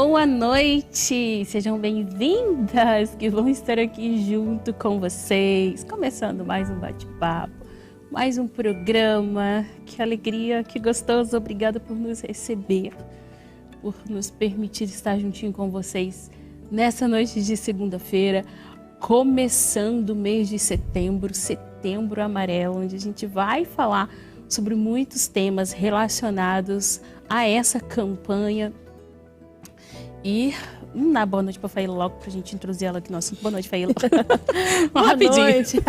Boa noite, sejam bem-vindas que vão estar aqui junto com vocês, começando mais um bate-papo, mais um programa. Que alegria, que gostoso, obrigada por nos receber, por nos permitir estar juntinho com vocês nessa noite de segunda-feira, começando o mês de setembro, Setembro Amarelo, onde a gente vai falar sobre muitos temas relacionados a essa campanha. E na boa noite para a Faíla logo, para a gente introduzir ela aqui no assunto. Boa noite, Faíla. Boa noite.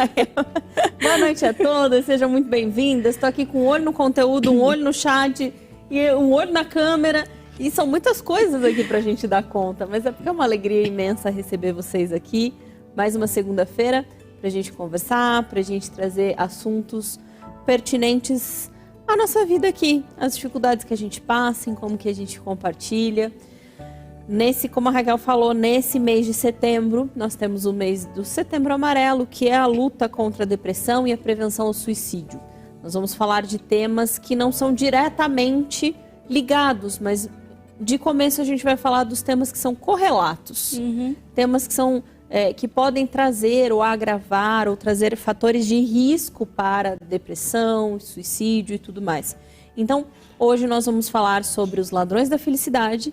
Boa noite a todas, sejam muito bem-vindas. Estou aqui com um olho no conteúdo, um olho no chat e um olho na câmera. E são muitas coisas aqui para a gente dar conta, mas é porque é uma alegria imensa receber vocês aqui. Mais uma segunda-feira para a gente conversar, para a gente trazer assuntos pertinentes à nossa vida aqui, as dificuldades que a gente passa, em como que a gente compartilha. Como a Raquel falou, nesse mês de setembro, nós temos o mês do Setembro Amarelo, que é a luta contra a depressão e a prevenção ao suicídio. Nós vamos falar de temas que não são diretamente ligados, mas de começo a gente vai falar dos temas que são correlatos. Temas que são que podem trazer ou agravar ou trazer fatores de risco para depressão, suicídio e tudo mais. Então, hoje nós vamos falar sobre os ladrões da felicidade.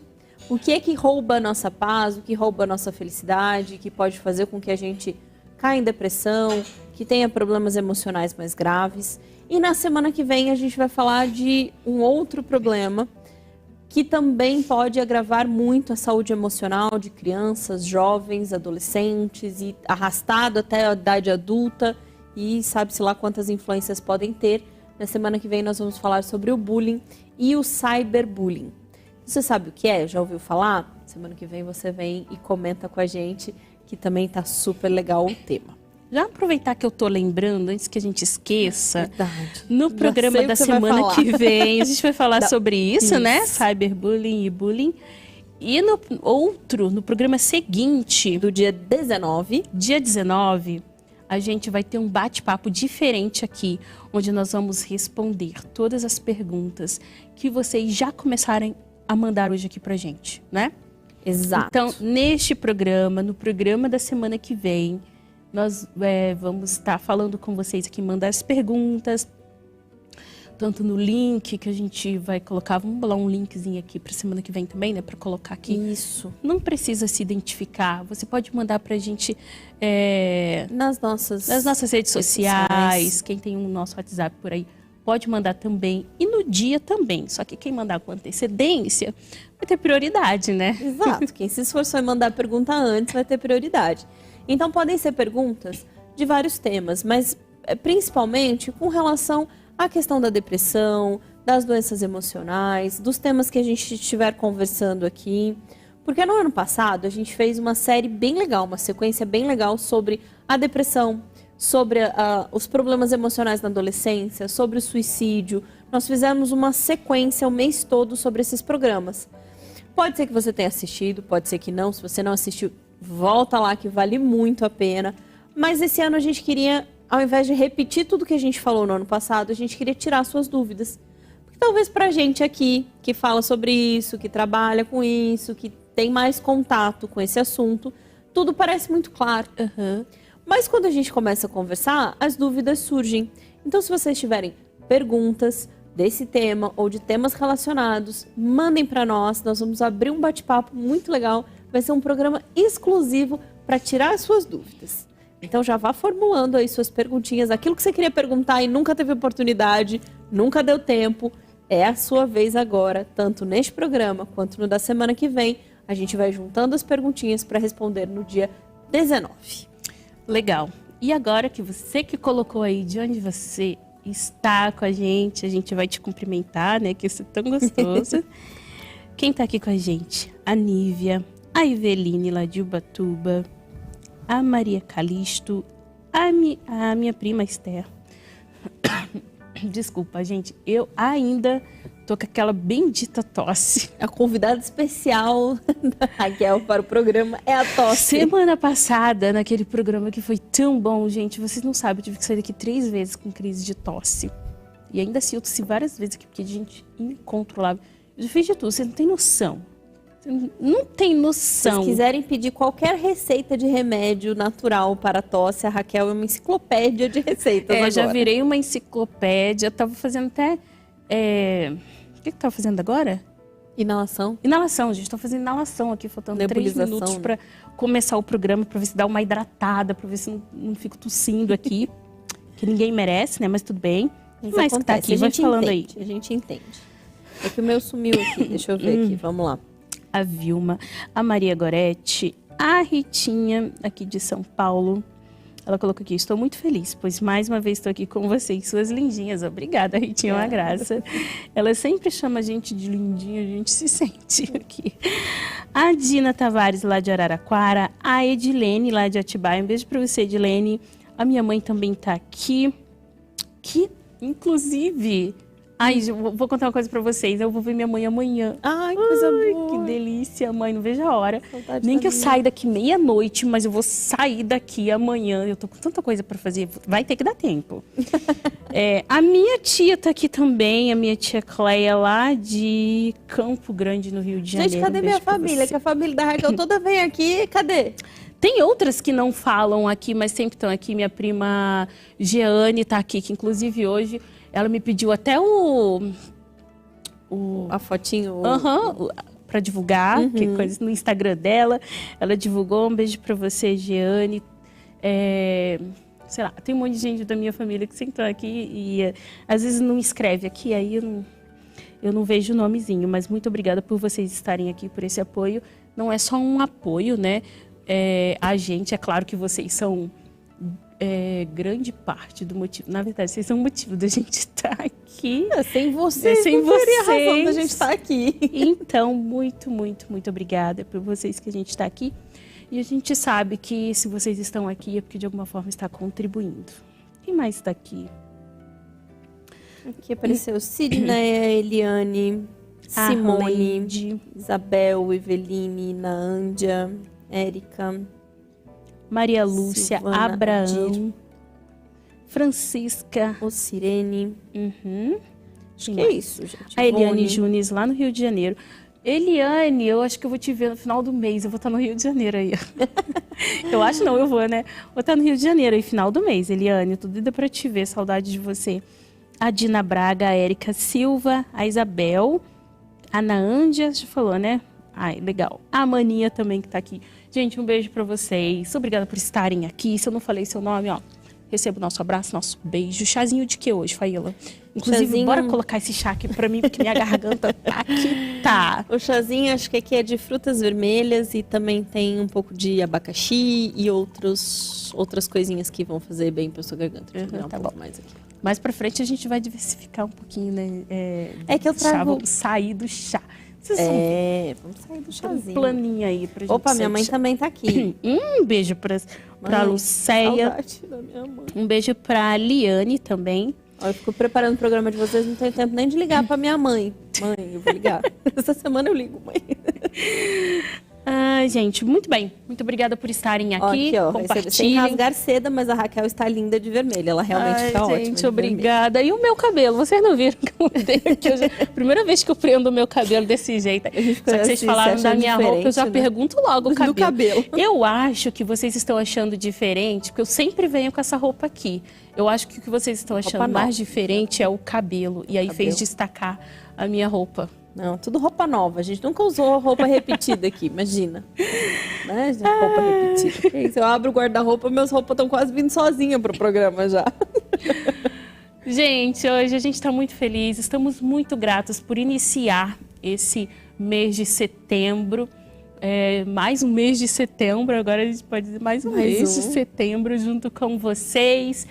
O que é que rouba a nossa paz, o que rouba a nossa felicidade, que pode fazer com que a gente caia em depressão, que tenha problemas emocionais mais graves. E na semana que vem a gente vai falar de um outro problema que também pode agravar muito a saúde emocional de crianças, jovens, adolescentes e arrastado até a idade adulta e sabe-se lá quantas influências podem ter. Na semana que vem nós vamos falar sobre o bullying e o cyberbullying. Você sabe o que é? Já ouviu falar? Semana que vem você vem e comenta com a gente, que também tá super legal o tema. Já aproveitar que eu tô lembrando, antes que a gente esqueça, Verdade. no programa da semana que vem, a gente vai falar sobre isso, né? Cyberbullying e bullying. E no programa seguinte, do dia 19, a gente vai ter um bate-papo diferente aqui, onde nós vamos responder todas as perguntas que vocês já começaram a mandar hoje aqui pra gente, né? Exato. Então, neste programa, no programa da semana que vem, nós vamos estar falando com vocês aqui, mandar as perguntas, tanto no link que a gente vai colocar, vamos bolar um linkzinho aqui para semana que vem também, né, para colocar aqui. Isso. Não precisa se identificar, você pode mandar pra gente nas nossas redes sociais, quem tem o nosso WhatsApp por aí, pode mandar também, e no dia também, só que quem mandar com antecedência vai ter prioridade, né? Exato, quem se esforçou em mandar a pergunta antes vai ter prioridade. Então podem ser perguntas de vários temas, mas principalmente com relação à questão da depressão, das doenças emocionais, dos temas que a gente estiver conversando aqui. Porque no ano passado a gente fez uma série bem legal, uma sequência bem legal sobre a depressão, sobre os problemas emocionais na adolescência, sobre o suicídio. Nós fizemos uma sequência o mês todo sobre esses programas. Pode ser que você tenha assistido, pode ser que não. Se você não assistiu, volta lá que vale muito a pena. Mas esse ano a gente queria, ao invés de repetir tudo que a gente falou no ano passado, a gente queria tirar suas dúvidas. Porque talvez pra gente aqui, que fala sobre isso, que trabalha com isso, que tem mais contato com esse assunto, tudo parece muito claro. Mas quando a gente começa a conversar, as dúvidas surgem. Então, se vocês tiverem perguntas desse tema ou de temas relacionados, mandem para nós. Nós vamos abrir um bate-papo muito legal. Vai ser um programa exclusivo para tirar as suas dúvidas. Então, já vá formulando aí suas perguntinhas. Aquilo que você queria perguntar e nunca teve oportunidade, nunca deu tempo, é a sua vez agora, tanto neste programa quanto no da semana que vem. A gente vai juntando as perguntinhas para responder no dia 19. Legal. E agora que você que colocou aí de onde você está com a gente vai te cumprimentar, né? Que isso é tão gostoso. Quem tá aqui com a gente? A Nívia, a Iveline lá de Ubatuba, a Maria Calisto, a minha prima Esther. Desculpa, gente, eu ainda tô com aquela bendita tosse. A convidada especial da Raquel para o programa é a tosse. Semana passada, naquele programa que foi tão bom, gente, vocês não sabem, eu tive que sair daqui 3 vezes com crise de tosse. E ainda assim, eu tossi várias vezes aqui, porque, gente, incontrolável. Eu já fiz de tudo, você não tem noção. Não tem Se noção. vocês quiserem pedir qualquer receita de remédio natural para tosse, a Raquel é uma enciclopédia de receitas agora. Já virei uma enciclopédia. Tava fazendo até... O que tava fazendo agora? Inalação. Inalação, gente. Tô fazendo inalação aqui, faltando 3 Nebulização, minutos né? para começar o programa, para ver se dá uma hidratada, para ver se não fico tossindo aqui. Que ninguém merece, né? Mas tudo bem. Mas Mas que tá acontece, aqui, a vai gente falando entende, aí. A gente entende. É que o meu sumiu aqui, deixa eu ver aqui, vamos lá. A Vilma, a Maria Goretti, a Ritinha, aqui de São Paulo. Ela colocou aqui, estou muito feliz, pois mais uma vez estou aqui com vocês, suas lindinhas. Obrigada, Ritinha, uma graça. Ela sempre chama a gente de lindinha, a gente se sente aqui. A Dina Tavares, lá de Araraquara. A Edilene, lá de Atibaia. Um beijo para você, Edilene. A minha mãe também está aqui. Que, inclusive... Ai, vou contar uma coisa pra vocês. Eu vou ver minha mãe amanhã. Ai, coisa boa. Que delícia, mãe. Não vejo a hora. Saudade Nem da que eu minha. saia daqui meia-noite, mas eu vou sair daqui amanhã. Eu tô com tanta coisa pra fazer. Vai ter que dar tempo. A minha tia tá aqui também. A minha tia Cleia, lá de Campo Grande, no Rio de Janeiro. Gente, cadê Um minha beijo pra família? você. Que a família da Raquel toda vem aqui, cadê? Tem outras que não falam aqui, mas sempre estão aqui. Minha prima Jeane tá aqui, que inclusive hoje ela me pediu até A fotinho. para divulgar, que coisa no Instagram dela. Ela divulgou. Um beijo para você, Jeane. Sei lá, tem um monte de gente da minha família que sempre tá aqui e às vezes não escreve aqui, aí eu não vejo o nomezinho, mas muito obrigada por vocês estarem aqui, por esse apoio. Não é só um apoio, né? A gente, é claro que vocês são grande parte do motivo. Na verdade, vocês são o motivo da gente estar aqui. Sem vocês, Sem não teria razão vocês. da gente estar aqui. Então, muito, muito, muito obrigada por vocês que a gente está aqui. E a gente sabe que se vocês estão aqui é porque de alguma forma está contribuindo. Quem mais está aqui? Aqui apareceu Sidneia, Eliane, Simone, Arlende, Isabel, Eveline, Naândia, Érica, Maria Lúcia, Silvana, Abraão, Adir. Francisca. Ocirene. Acho que é isso, gente. A Eliane Ivone. Junes, lá no Rio de Janeiro. Eliane, eu acho que eu vou te ver no final do mês. Eu vou estar no Rio de Janeiro aí. Eu acho não, eu vou, né? Vou estar no Rio de Janeiro aí, final do mês. Eliane, tudo doida pra te ver, saudade de você. A Dina Braga, a Érica Silva, a Isabel, a Naândia, já falou, né? Ai, legal. A Maninha também que tá aqui. Gente, um beijo pra vocês. Obrigada por estarem aqui. Se eu não falei seu nome, ó, receba o nosso abraço, nosso beijo. Chazinho de que hoje, Faíla? Inclusive, Chazinho... bora colocar esse chá aqui pra mim, porque minha garganta tá aqui, tá. O chazinho, acho que aqui é de frutas vermelhas e também tem um pouco de abacaxi e outras coisinhas que vão fazer bem pra sua garganta. Deixa eu virar um tá pouco bom. mais aqui. Mais pra frente a gente vai diversificar um pouquinho, né? É que eu chá, trago... vamos sair do chá. Vocês vamos sair do um chazinho. planinho aí pra gente. Opa, minha sair do mãe chá. também tá aqui. Um beijo pra Mãe, Lucéia. Saudade da minha mãe. Um beijo pra Liane também. Ó, eu fico preparando o programa de vocês, não tenho tempo nem de ligar pra minha mãe. Mãe, eu vou ligar. Essa semana eu ligo, mãe. Ai, gente, muito bem. Muito obrigada por estarem aqui. Ó, sem Compartilhem. rasgar seda, mas a Raquel está linda de vermelho. Ela realmente Ai, está ótima. gente, de obrigada. E o meu cabelo? Vocês não viram que eu mudei aqui hoje? Primeira vez que eu prendo o meu cabelo desse jeito. Só que vocês assim, falaram se da achando minha roupa, eu já diferente, né? pergunto logo o cabelo. Do cabelo. Eu acho que vocês estão achando diferente, porque eu sempre venho com essa roupa aqui. Eu acho que o que vocês estão achando Roupa mais nova. diferente é o cabelo. E aí fez Cabelo. destacar a minha roupa. Não, tudo roupa nova. A gente nunca usou roupa repetida aqui, imagina. Né? Roupa repetida. Que isso? Eu abro o guarda-roupa, minhas roupas estão quase vindo sozinha pro programa já. Gente, hoje a gente está muito feliz, estamos muito gratos por iniciar esse mês de setembro. Mais um mês de setembro, agora a gente pode dizer mais um mês de setembro junto com vocês.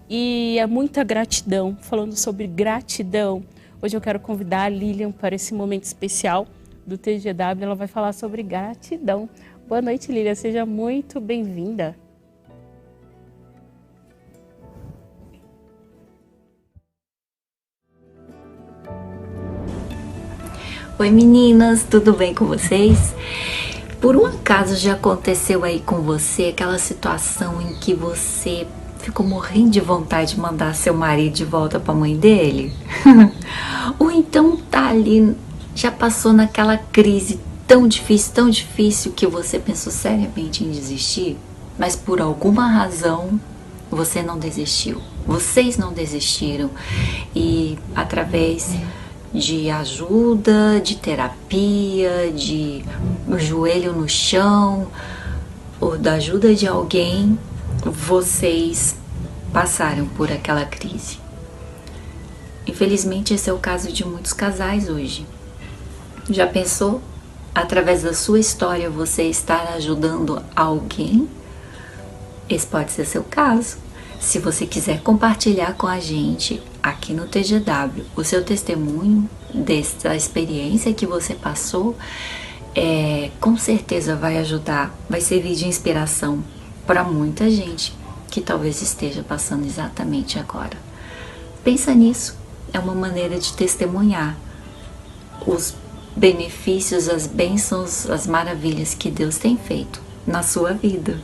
E é muita gratidão. Falando sobre gratidão, hoje eu quero convidar a Lilian para esse momento especial do TGW. Ela vai falar sobre gratidão. Boa noite, Lilian. Seja muito bem-vinda. Oi meninas, tudo bem com vocês? Por um acaso já aconteceu aí com você aquela situação em que você ficou morrendo de vontade de mandar seu marido de volta para a mãe dele? Ou então tá ali, já passou naquela crise tão difícil que você pensou seriamente em desistir, mas por alguma razão você não desistiu. Vocês não desistiram e através de ajuda, de terapia, de joelho no chão, ou da ajuda de alguém, vocês passaram por aquela crise. Infelizmente, esse é o caso de muitos casais hoje. Já pensou? Através da sua história, você estar ajudando alguém? Esse pode ser seu caso. Se você quiser compartilhar com a gente aqui no TGW o seu testemunho dessa experiência que você passou, com certeza vai ajudar, vai servir de inspiração para muita gente que talvez esteja passando exatamente agora. Pensa nisso, é uma maneira de testemunhar os benefícios, as bênçãos, as maravilhas que Deus tem feito na sua vida.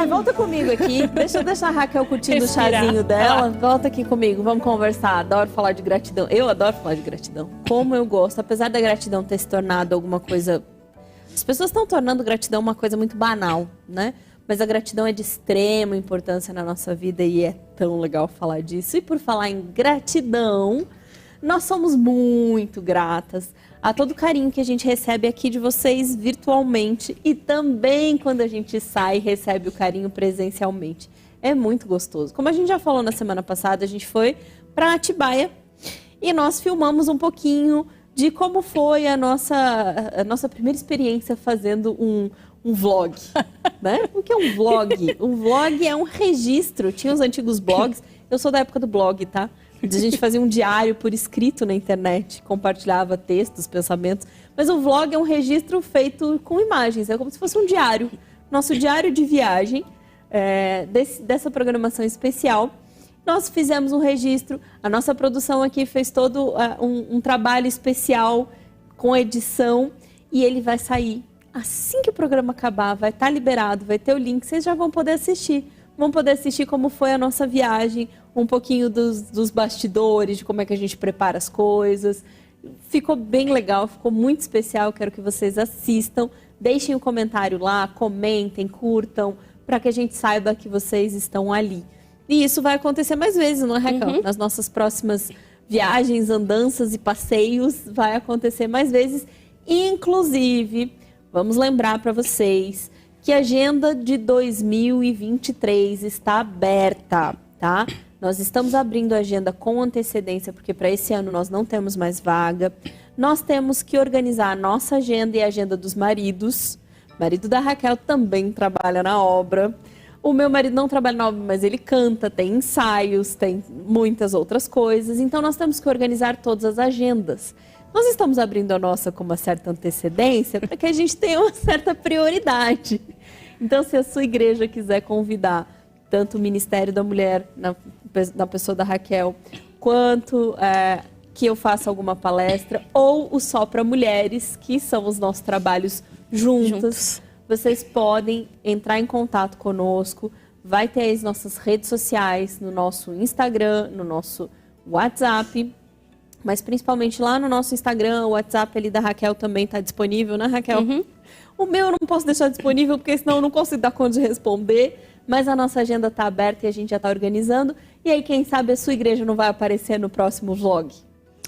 Volta comigo aqui. Deixa eu deixar a Raquel curtindo o chazinho dela. Volta aqui comigo, vamos conversar. Adoro falar de gratidão. Eu adoro falar de gratidão. Como eu gosto. Apesar da gratidão ter se tornado alguma coisa... As pessoas estão tornando gratidão uma coisa muito banal, né? Mas a gratidão é de extrema importância na nossa vida e é tão legal falar disso. E por falar em gratidão, nós somos muito gratas a todo o carinho que a gente recebe aqui de vocês virtualmente e também quando a gente sai e recebe o carinho presencialmente. É muito gostoso. Como a gente já falou na semana passada, a gente foi para Atibaia e nós filmamos um pouquinho de como foi a nossa primeira experiência fazendo um vlog, né? O que é um vlog? Um vlog é um registro. Tinha os antigos blogs. Eu sou da época do blog, tá? A gente fazia um diário por escrito na internet, compartilhava textos, pensamentos. Mas o vlog é um registro feito com imagens, é como se fosse um diário. Nosso diário de viagem, dessa programação especial. Nós fizemos um registro, a nossa produção aqui fez todo um trabalho especial com edição e ele vai sair. Assim que o programa acabar, vai estar liberado, vai ter o link, vocês já vão poder assistir. Vão poder assistir como foi a nossa viagem, um pouquinho dos bastidores, de como é que a gente prepara as coisas. Ficou bem legal, ficou muito especial, quero que vocês assistam. Deixem um comentário lá, comentem, curtam, para que a gente saiba que vocês estão ali. E isso vai acontecer mais vezes, não é, Raquel? Nas nossas próximas viagens, andanças e passeios, vai acontecer mais vezes. Inclusive, vamos lembrar para vocês que a agenda de 2023 está aberta, tá? Nós estamos abrindo a agenda com antecedência, porque para esse ano nós não temos mais vaga. Nós temos que organizar a nossa agenda e a agenda dos maridos. O marido da Raquel também trabalha na obra. O meu marido não trabalha na obra, mas ele canta, tem ensaios, tem muitas outras coisas. Então nós temos que organizar todas as agendas. Nós estamos abrindo a nossa com uma certa antecedência para que a gente tenha uma certa prioridade. Então, se a sua igreja quiser convidar tanto o Ministério da Mulher, na pessoa da Raquel, quanto que eu faça alguma palestra, ou o Só para Mulheres, que são os nossos trabalhos juntos, vocês podem entrar em contato conosco. Vai ter as nossas redes sociais, no nosso Instagram, no nosso WhatsApp. Mas principalmente lá no nosso Instagram, o WhatsApp ali da Raquel também está disponível, né, Raquel? O meu eu não posso deixar disponível, porque senão eu não consigo dar conta de responder. Mas a nossa agenda está aberta e a gente já está organizando. E aí, quem sabe a sua igreja não vai aparecer no próximo vlog,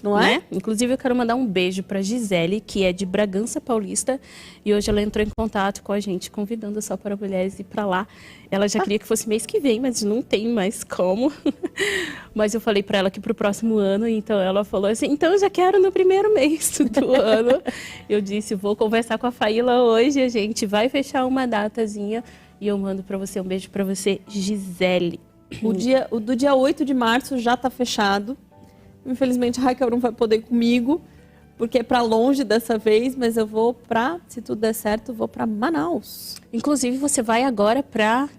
não é? Né? Inclusive, eu quero mandar um beijo para Gisele, que é de Bragança Paulista. E hoje ela entrou em contato com a gente, convidando Só para Mulheres ir para lá. Ela já queria que fosse mês que vem, mas não tem mais como. Mas eu falei para ela que para o próximo ano, então ela falou assim, então eu já quero no primeiro mês do ano. Eu disse, vou conversar com a Faíla hoje, a gente vai fechar uma datazinha e eu mando para você um beijo para você, Gisele. O do dia 8 de março já está fechado. Infelizmente a Raquel não vai poder ir comigo, porque é para longe dessa vez, mas eu vou se tudo der certo, eu vou para Manaus. Inclusive você vai agora para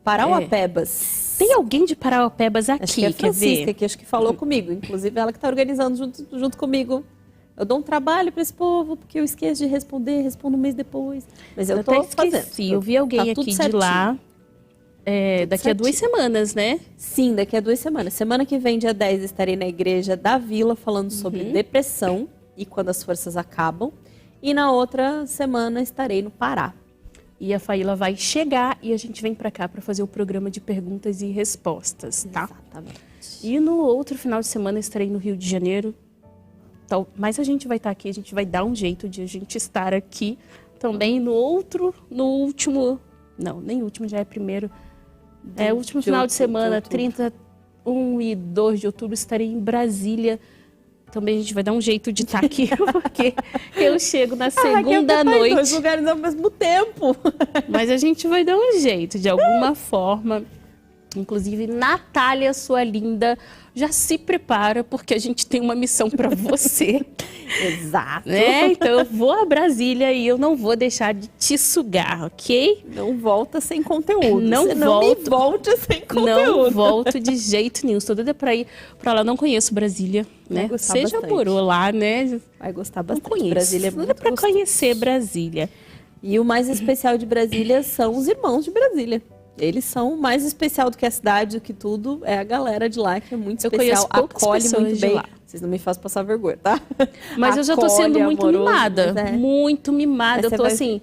Parauapebas. Tem alguém de Parauapebas aqui, acho que é a Francisca, que acho que falou comigo. Inclusive ela que está organizando junto comigo. Eu dou um trabalho para esse povo, porque eu esqueço de responder, respondo um mês depois. Mas eu tô fazendo. Eu vi alguém aqui de lá. daqui a 2 semanas, né? Sim, daqui a 2 semanas. Semana que vem, dia 10, estarei na igreja da Vila falando sobre depressão e quando as forças acabam. E na outra semana estarei no Pará. E a Faíla vai chegar e a gente vem pra cá pra fazer o programa de perguntas e respostas, tá? Exatamente. E no outro final de semana estarei no Rio de Janeiro. Então, mas a gente vai estar aqui, a gente vai dar um jeito de a gente estar aqui também no último... Não, nem último, já é primeiro. O último final de semana, 31 e 2 de outubro, estarei em Brasília. Também a gente vai dar um jeito de estar aqui, porque eu chego na segunda noite. Em 2 lugares ao mesmo tempo. Mas a gente vai dar um jeito, de alguma forma. Inclusive, Natália, sua linda, já se prepara, porque a gente tem uma missão para você. Exato. Né? Então, eu vou a Brasília e eu não vou deixar de te sugar, ok? Não volta sem conteúdo. Não Você volto. Não volte sem conteúdo. Não volto de jeito nenhum. Estou doida para ir para lá. Não conheço Brasília, né? Você já morou lá, né? Vai gostar bastante. Não conheço. Brasília é muito para conhecer Brasília. E o mais especial de Brasília são os irmãos de Brasília. Eles são mais especial do que a cidade, do que tudo. É a galera de lá que é muito especial. Acolhe muito bem. Lá. Vocês não me fazem passar vergonha, tá? Mas eu já tô sendo muito mimada. Muito mimada. Eu tô assim...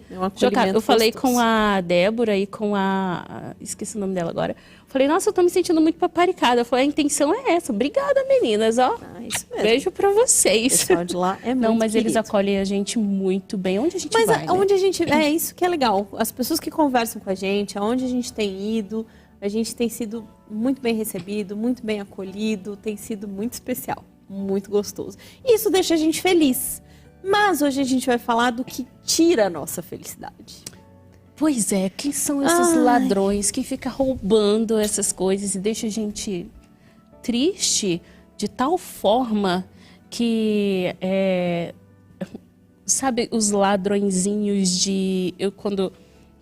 Eu falei com a Débora e com a... Esqueci o nome dela agora. Falei, nossa, eu tô me sentindo muito paparicada. Eu falei, a intenção é essa. Obrigada, meninas, ó. Isso mesmo. Beijo pra vocês. O pessoal de lá é muito Não, mas querido. Eles acolhem a gente muito bem. Onde a gente vai, Mas onde a gente... É isso que é legal. As pessoas que conversam com a gente, aonde a gente tem ido, a gente tem sido muito bem recebido, muito bem acolhido, tem sido muito especial. Muito gostoso. E isso deixa a gente feliz. Mas hoje a gente vai falar do que tira a nossa felicidade. Pois é, quem são esses ladrões que ficam roubando essas coisas e deixa a gente triste de tal forma que... sabe os ladrõezinhos de...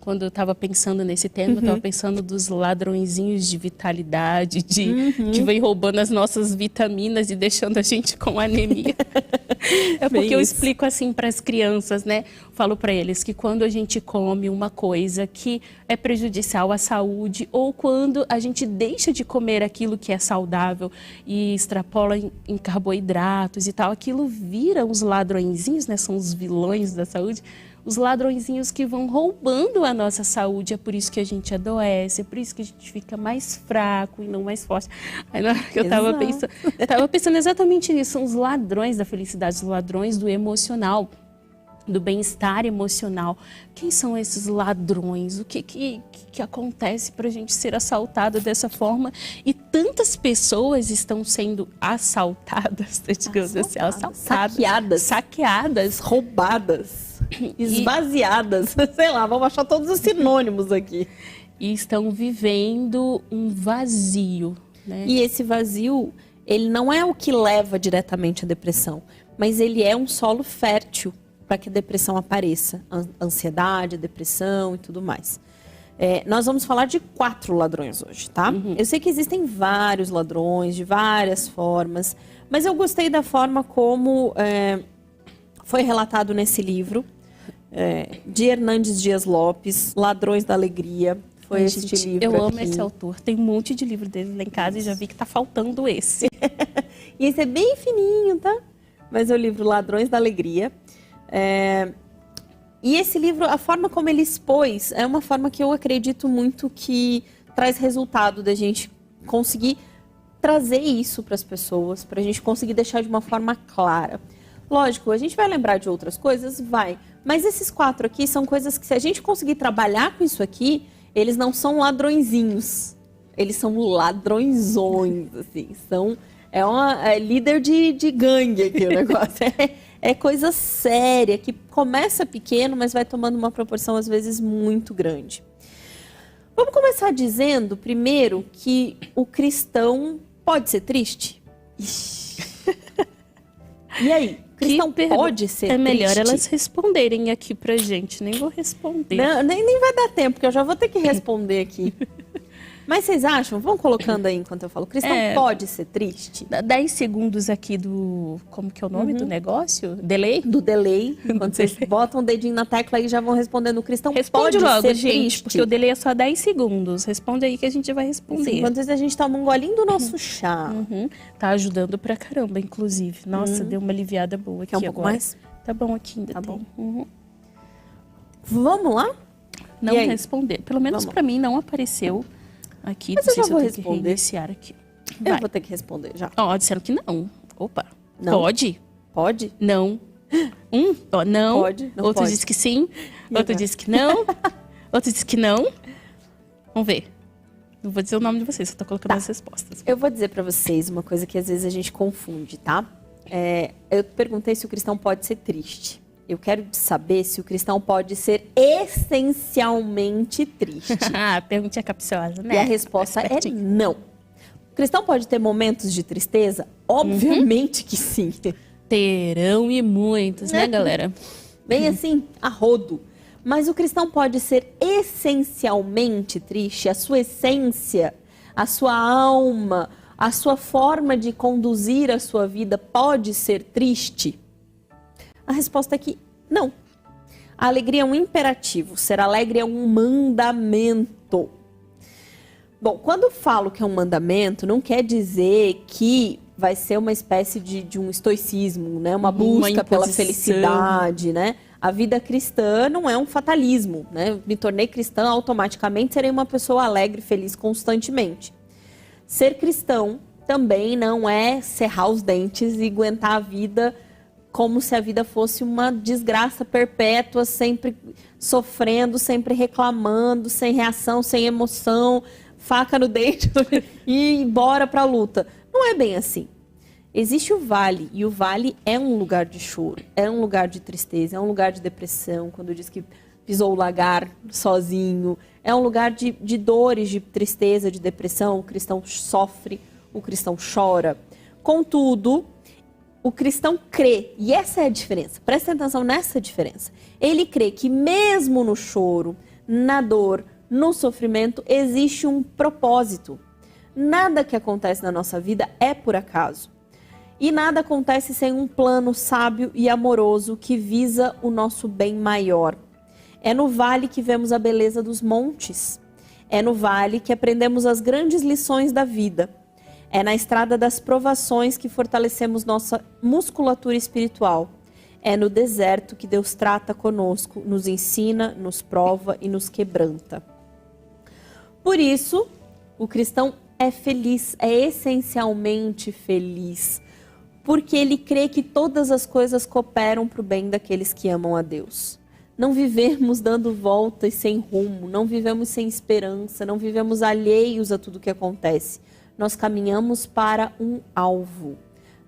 Quando eu estava pensando nesse tema, eu estava pensando dos ladrõezinhos de vitalidade, que vem roubando as nossas vitaminas e deixando a gente com anemia. É porque eu explico assim para as crianças, né? Falo para eles que quando a gente come uma coisa que é prejudicial à saúde ou quando a gente deixa de comer aquilo que é saudável e extrapola em carboidratos e tal, aquilo vira os ladrõezinhos, né? São os vilões da saúde. Os ladrõezinhos que vão roubando a nossa saúde, é por isso que a gente adoece, é por isso que a gente fica mais fraco e não mais forte. Aí na hora que eu estava pensando exatamente nisso, são os ladrões da felicidade, os ladrões do emocional, do bem-estar emocional. Quem são esses ladrões? O que acontece para a gente ser assaltado dessa forma? E tantas pessoas estão sendo assaltadas, digamos assim, saqueadas, roubadas. Esvaziadas, sei lá, vamos achar todos os sinônimos aqui. E estão vivendo um vazio, né? E esse vazio, ele não é o que leva diretamente à depressão, mas ele é um solo fértil para que a depressão apareça. A ansiedade, a depressão e tudo mais. Nós vamos falar de 4 ladrões hoje, tá? Eu sei que existem vários ladrões, de várias formas, mas eu gostei da forma como foi relatado nesse livro. De Hernandes Dias Lopes, Ladrões da Alegria. Foi este livro. Eu amo esse autor. Tem um monte de livro dele lá em casa e já vi que tá faltando esse. E esse é bem fininho, tá? Mas é o livro Ladrões da Alegria. E esse livro, a forma como ele expôs, é uma forma que eu acredito muito que traz resultado da gente conseguir trazer isso para as pessoas, para a gente conseguir deixar de uma forma clara. Lógico, a gente vai lembrar de outras coisas? Vai. Mas esses 4 aqui são coisas que, se a gente conseguir trabalhar com isso aqui, eles não são ladrõezinhos. Eles são ladrõezões, assim. É líder de gangue aqui o negócio. É coisa séria, que começa pequeno, mas vai tomando uma proporção, às vezes, muito grande. Vamos começar dizendo, primeiro, que o cristão pode ser triste? E aí? Cristão pode ser triste? É melhor elas responderem aqui pra gente. Nem vou responder. Não, nem vai dar tempo, porque eu já vou ter que responder aqui. Mas vocês acham? Vão colocando aí enquanto eu falo. O cristão pode ser triste? 10 segundos aqui do... Como que é o nome do negócio? Delay? Do delay. Quando vocês botam o dedinho na tecla aí já vão respondendo. O cristão Responde pode logo, ser gente, triste? porque o delay é só 10 segundos. Responde aí que a gente vai responder. Sim, enquanto isso a gente toma um golinho do nosso chá. Tá ajudando pra caramba, inclusive. Nossa, deu uma aliviada boa aqui Quer um pouco agora. mais? Tá bom aqui ainda Tá tem. bom. Vamos lá? Não E aí? responder. Pelo menos Vamos. pra mim não apareceu aqui. Mas Não eu sei já se vou eu tenho que responder. reiniciar aqui. Eu Vai. vou ter que responder já. Ó, disseram que não. Opa. Não? Pode? Pode? Não. Ó, não. Pode, não Outro pode. disse que sim. E Outro agora? disse que não. Outro disse que não. Vamos ver. Não vou dizer o nome de vocês, só tô colocando as respostas. Eu vou dizer pra vocês uma coisa que às vezes a gente confunde, tá? Eu perguntei se o cristão pode ser triste. Eu quero saber se o cristão pode ser essencialmente triste. Perguntinha capciosa, né? E a resposta é Espertinho. não. O cristão pode ter momentos de tristeza? Obviamente que sim. Terão e muitos, né, galera? Bem assim, a rodo. Mas o cristão pode ser essencialmente triste, a sua essência, a sua alma, a sua forma de conduzir a sua vida pode ser triste? A resposta é que não. A alegria é um imperativo, ser alegre é um mandamento. Bom, quando falo que é um mandamento, não quer dizer que vai ser uma espécie de um estoicismo, né? Uma busca pela imposição. felicidade, né? A vida cristã não é um fatalismo, né? Me tornei cristã, automaticamente serei uma pessoa alegre, feliz constantemente. Ser cristão também não é cerrar os dentes e aguentar a vida como se a vida fosse uma desgraça perpétua, sempre sofrendo, sempre reclamando, sem reação, sem emoção, faca no dente e bora pra luta. Não é bem assim. Existe o vale, e o vale é um lugar de choro, é um lugar de tristeza, é um lugar de depressão, quando diz que pisou o lagar sozinho, é um lugar de dores, de tristeza, de depressão, o cristão sofre, o cristão chora. Contudo, o cristão crê, e essa é a diferença, presta atenção nessa diferença. Ele crê que mesmo no choro, na dor, no sofrimento, existe um propósito. Nada que acontece na nossa vida é por acaso. E nada acontece sem um plano sábio e amoroso que visa o nosso bem maior. É no vale que vemos a beleza dos montes. É no vale que aprendemos as grandes lições da vida. É na estrada das provações que fortalecemos nossa musculatura espiritual. É no deserto que Deus trata conosco, nos ensina, nos prova e nos quebranta. Por isso, o cristão é feliz, é essencialmente feliz, porque ele crê que todas as coisas cooperam para o bem daqueles que amam a Deus. Não vivemos dando voltas sem rumo, não vivemos sem esperança, não vivemos alheios a tudo que acontece. Nós caminhamos para um alvo.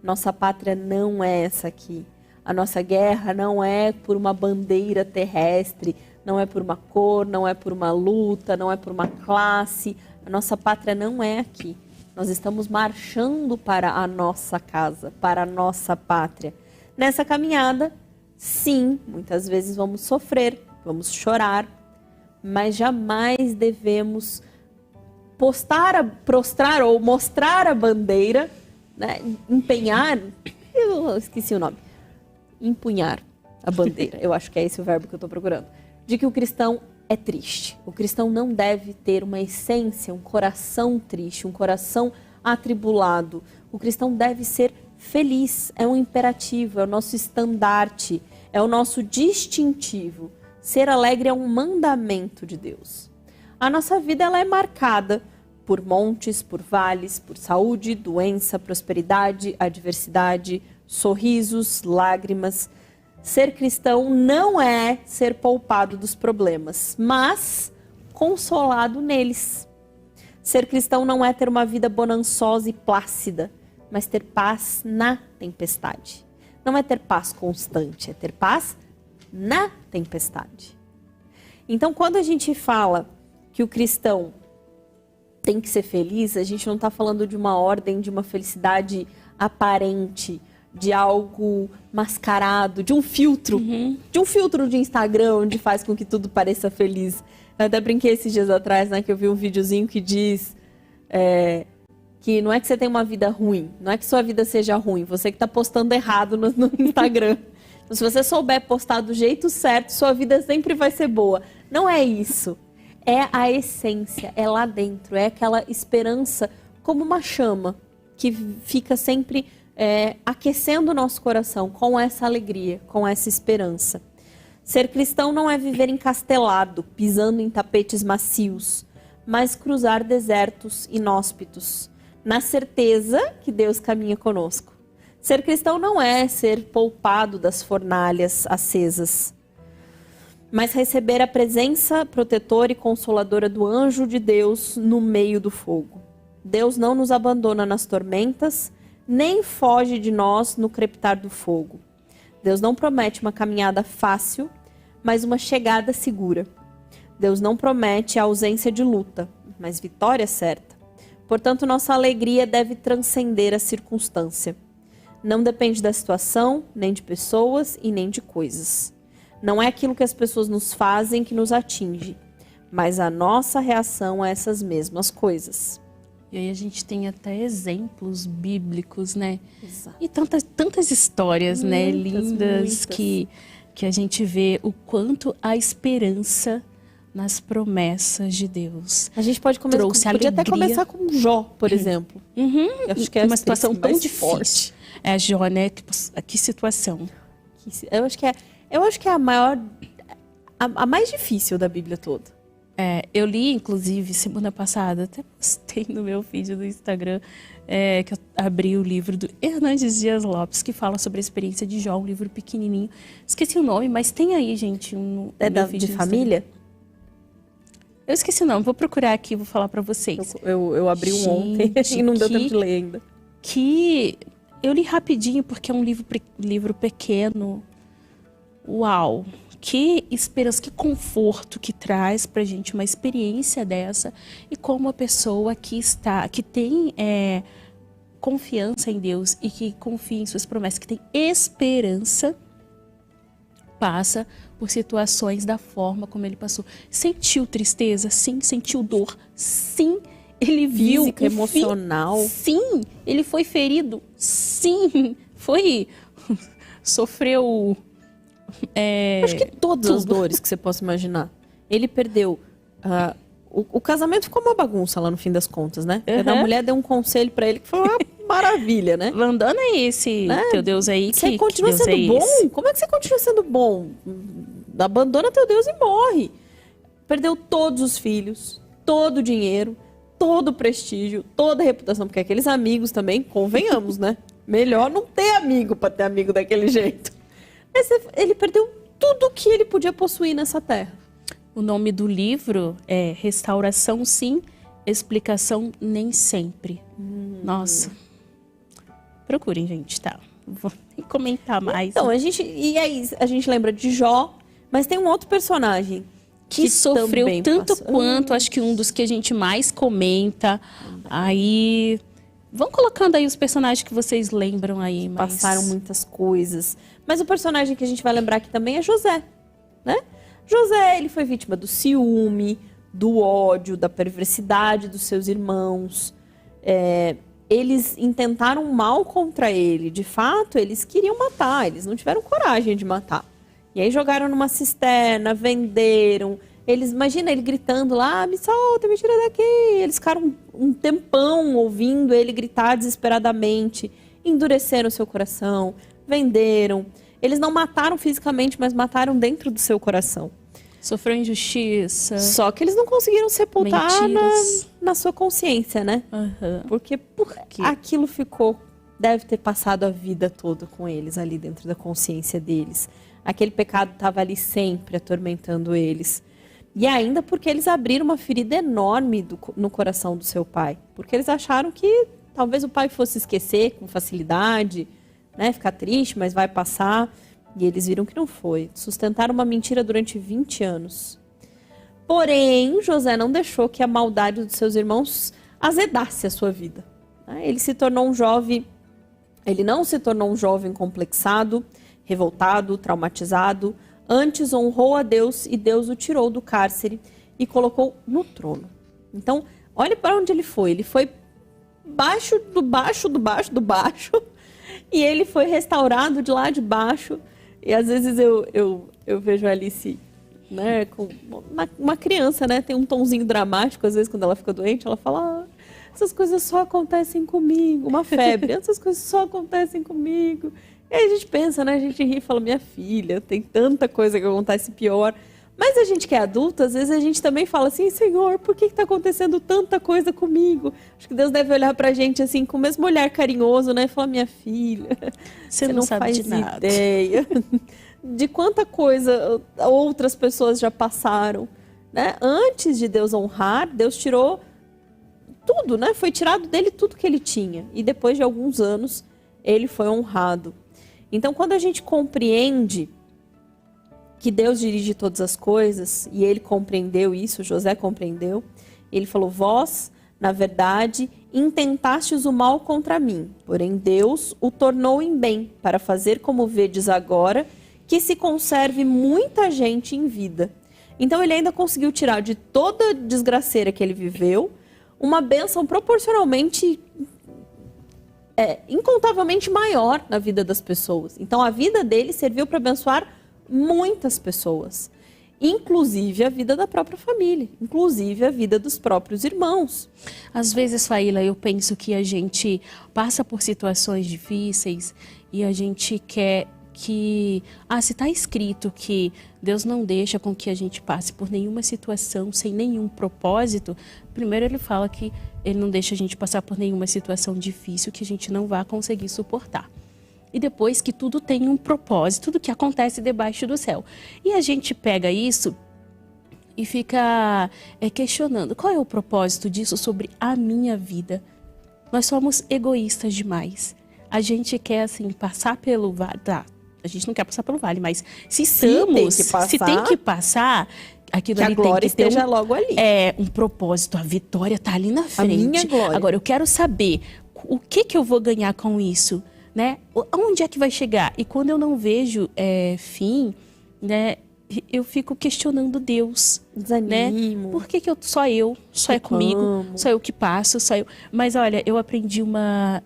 Nossa pátria não é essa aqui. A nossa guerra não é por uma bandeira terrestre, não é por uma cor, não é por uma luta, não é por uma classe. A nossa pátria não é aqui. Nós estamos marchando para a nossa casa, para a nossa pátria. Nessa caminhada, sim, muitas vezes vamos sofrer, vamos chorar, mas jamais devemos prostrar ou mostrar a bandeira, né? Empenhar, eu esqueci o nome, empunhar a bandeira, eu acho que é esse o verbo que eu estou procurando, de que o cristão é triste. O cristão não deve ter uma essência, um coração triste, um coração atribulado. O cristão deve ser feliz, é um imperativo, é o nosso estandarte, é o nosso distintivo. Ser alegre é um mandamento de Deus. A nossa vida ela é marcada por montes, por vales, por saúde, doença, prosperidade, adversidade, sorrisos, lágrimas. Ser cristão não é ser poupado dos problemas, mas consolado neles. Ser cristão não é ter uma vida bonançosa e plácida, mas ter paz na tempestade. Não é ter paz constante, é ter paz na tempestade. Então, quando a gente fala que o cristão tem que ser feliz, a gente não está falando de uma ordem, de uma felicidade aparente, de algo mascarado, de um filtro, de um filtro de Instagram onde faz com que tudo pareça feliz. Eu até brinquei esses dias atrás, né, que eu vi um videozinho que diz que não é que você tem uma vida ruim, não é que sua vida seja ruim, você que está postando errado no Instagram. Então, se você souber postar do jeito certo, sua vida sempre vai ser boa. Não é isso. É a essência, é lá dentro, é aquela esperança como uma chama que fica sempre aquecendo o nosso coração com essa alegria, com essa esperança. Ser cristão não é viver encastelado, pisando em tapetes macios, mas cruzar desertos inóspitos, na certeza que Deus caminha conosco. Ser cristão não é ser poupado das fornalhas acesas, mas receber a presença protetora e consoladora do anjo de Deus no meio do fogo. Deus não nos abandona nas tormentas, nem foge de nós no crepitar do fogo. Deus não promete uma caminhada fácil, mas uma chegada segura. Deus não promete a ausência de luta, mas vitória certa. Portanto, nossa alegria deve transcender a circunstância. Não depende da situação, nem de pessoas e nem de coisas. Não é aquilo que as pessoas nos fazem que nos atinge, mas a nossa reação a essas mesmas coisas. E aí a gente tem até exemplos bíblicos, né? Exato. E tantas histórias, né, lindas, que a gente vê o quanto a esperança nas promessas de Deus. A gente pode podia até começar com Jó, por exemplo. Uhum. Eu acho que é uma situação tão difícil. Forte. É a Jó, né? Que situação. Eu acho que é a maior, a mais difícil da Bíblia toda. Eu li, inclusive, semana passada, até postei no meu feed do Instagram, que eu abri o livro do Hernandes Dias Lopes, que fala sobre a experiência de Jó, um livro pequenininho. Esqueci o nome, mas tem aí, gente, de família? Eu esqueci o nome, vou procurar aqui e vou falar pra vocês. Eu abri um ontem e não deu tempo de ler ainda. Que eu li rapidinho, porque é um livro pequeno. Uau! Que esperança, que conforto que traz pra gente uma experiência dessa. E como a pessoa que tem confiança em Deus e que confia em suas promessas, que tem esperança, passa por situações da forma como ele passou. Sentiu tristeza? Sim. Sentiu dor? Sim. Ele viu física, emocional? Sim. Ele foi ferido? Sim. Sofreu... Acho que todas as dores que você possa imaginar. Ele perdeu... O casamento ficou uma bagunça lá no fim das contas, né? Uhum. A mulher deu um conselho pra ele que foi uma maravilha, né? Abandona esse teu Deus aí. Você continua sendo bom? Como é que você continua sendo bom? Abandona teu Deus e morre. Perdeu todos os filhos, todo o dinheiro, todo o prestígio, toda a reputação. Porque aqueles amigos também, convenhamos, né? Melhor não ter amigo pra ter amigo daquele jeito. Mas ele perdeu tudo que ele podia possuir nessa terra. O nome do livro é Restauração Sim, Explicação Nem Sempre. Nossa. Procurem, gente, tá? Vou nem comentar mais. Então, a gente lembra de Jó, mas tem um outro personagem que sofreu tanto quanto, acho que um dos que a gente mais comenta. Aí, vão colocando aí os personagens que vocês lembram aí. Passaram muitas coisas. Mas o personagem que a gente vai lembrar aqui também é José, né? José, ele foi vítima do ciúme, do ódio, da perversidade dos seus irmãos. Eles intentaram mal contra ele. De fato, eles queriam matar, eles não tiveram coragem de matar. E aí jogaram numa cisterna, venderam. Imagina ele gritando lá, me solta, me tira daqui. Eles ficaram um tempão ouvindo ele gritar desesperadamente. Endureceram seu coração, venderam. Eles não mataram fisicamente, mas mataram dentro do seu coração. Sofreu injustiça. Só que eles não conseguiram sepultar na sua consciência, né? Uhum. Porque aquilo deve ter passado a vida toda com eles ali dentro da consciência deles. Aquele pecado estava ali sempre atormentando eles. E ainda porque eles abriram uma ferida enorme no coração do seu pai. Porque eles acharam que talvez o pai fosse esquecer com facilidade, né? Ficar triste, mas vai passar. E eles viram que não foi. Sustentaram uma mentira durante 20 anos. Porém, José não deixou que a maldade dos seus irmãos azedasse a sua vida. Ele se tornou um jovem... Ele não se tornou um jovem complexado, revoltado, traumatizado. Antes honrou a Deus e Deus o tirou do cárcere e colocou no trono. Então, olha para onde ele foi. Ele foi baixo do baixo do baixo do baixo e ele foi restaurado de lá de baixo. E às vezes eu vejo a Alice, né, com uma criança, né, tem um tomzinho dramático, às vezes quando ela fica doente, ela fala, essas coisas só acontecem comigo, uma febre, essas coisas só acontecem comigo. E aí a gente pensa, né, a gente ri e fala, minha filha, tem tanta coisa que acontece pior. Mas a gente que é adulto, às vezes a gente também fala assim, Senhor, por que está acontecendo tanta coisa comigo? Acho que Deus deve olhar pra gente assim, com o mesmo olhar carinhoso, né? E falar, minha filha, você não sabe faz de nada. Ideia de quanta coisa outras pessoas já passaram, né? Antes de Deus honrar, Deus tirou tudo, né? Foi tirado dele tudo que ele tinha. E depois de alguns anos, ele foi honrado. Então, quando a gente compreende que Deus dirige todas as coisas, e ele compreendeu isso, José compreendeu, ele falou, vós, na verdade, intentastes o mal contra mim, porém Deus o tornou em bem, para fazer como vedes agora, que se conserve muita gente em vida. Então ele ainda conseguiu tirar de toda a desgraceira que ele viveu, uma bênção proporcionalmente, incontavelmente maior na vida das pessoas. Então a vida dele serviu para abençoar muitas pessoas, inclusive a vida da própria família, inclusive a vida dos próprios irmãos. Às vezes, Faíla, eu penso que a gente passa por situações difíceis e a gente quer que, se está escrito que Deus não deixa com que a gente passe por nenhuma situação sem nenhum propósito, primeiro ele fala que ele não deixa a gente passar por nenhuma situação difícil que a gente não vai conseguir suportar. E depois que tudo tem um propósito, tudo que acontece debaixo do céu. E a gente pega isso e fica questionando, qual é o propósito disso sobre a minha vida? Nós somos egoístas demais. A gente quer, assim, passar pelo vale. Tá, a gente não quer passar pelo vale, mas se tem que passar, aquilo ali tem que ter esteja logo ali. Um propósito, a vitória está ali na frente. A minha glória. Agora, eu quero saber o que eu vou ganhar com isso. Né? Onde é que vai chegar? E quando eu não vejo fim, né, eu fico questionando Deus. Desanimo. Né? Por que só é comigo, só eu que passo, só eu. Mas olha, eu aprendi uma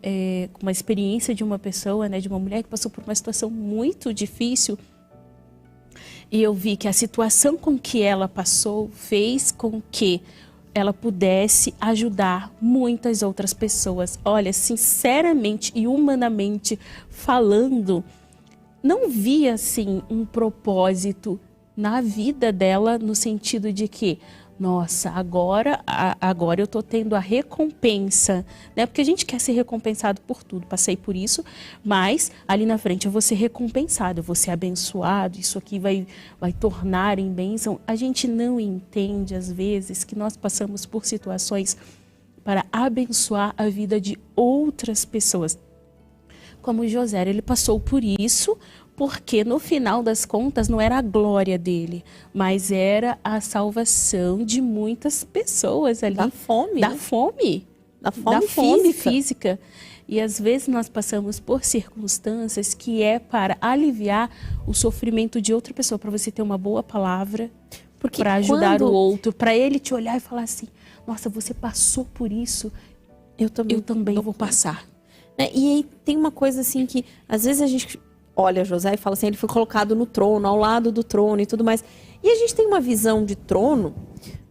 experiência de uma pessoa, né, de uma mulher que passou por uma situação muito difícil. E eu vi que a situação com que ela passou fez com que ela pudesse ajudar muitas outras pessoas. Olha, sinceramente e humanamente falando, não via assim um propósito na vida dela no sentido de que, nossa, agora eu tô tendo a recompensa, né? Porque a gente quer ser recompensado por tudo, passei por isso, mas ali na frente eu vou ser recompensado, eu vou ser abençoado, isso aqui vai tornar em bênção. A gente não entende, às vezes, que nós passamos por situações para abençoar a vida de outras pessoas. Como José, ele passou por isso, porque no final das contas não era a glória dele, mas era a salvação de muitas pessoas ali. Da fome. Da fome. Da fome física. E às vezes nós passamos por circunstâncias que é para aliviar o sofrimento de outra pessoa, para você ter uma boa palavra, para ajudar o outro, para ele te olhar e falar assim, nossa, você passou por isso, eu também vou passar. E aí tem uma coisa assim que às vezes a gente olha José e fala assim, ele foi colocado no trono, ao lado do trono e tudo mais. E a gente tem uma visão de trono,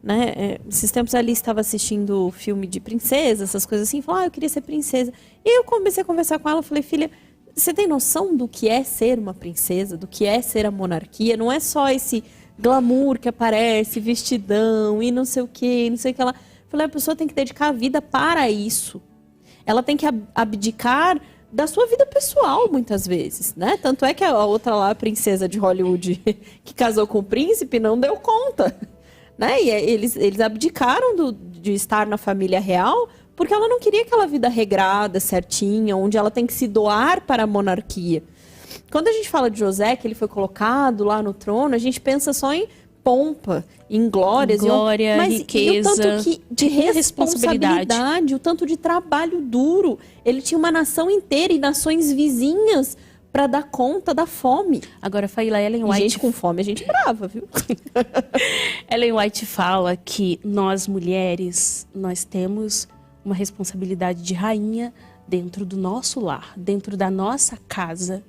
né? Esses tempos ali estava assistindo filme de princesa, essas coisas assim, falou, eu queria ser princesa. E eu comecei a conversar com ela, falei, filha, você tem noção do que é ser uma princesa, do que é ser a monarquia? Não é só esse glamour que aparece, vestidão e não sei o que, não sei o que lá. Falei, a pessoa tem que dedicar a vida para isso. Ela tem que abdicar da sua vida pessoal, muitas vezes, né? Tanto é que a outra lá, a princesa de Hollywood, que casou com o príncipe, não deu conta, né? E eles abdicaram de estar na família real, porque ela não queria aquela vida regrada, certinha, onde ela tem que se doar para a monarquia. Quando a gente fala de José, que ele foi colocado lá no trono, a gente pensa só em pompa, em glórias, mas riqueza, e o tanto de responsabilidade, o tanto de trabalho duro. Ele tinha uma nação inteira e nações vizinhas para dar conta da fome. Agora, Faíla, Ellen E White... gente com fome, a gente brava, viu? Ellen White fala que nós, mulheres, nós temos uma responsabilidade de rainha dentro do nosso lar, dentro da nossa casa.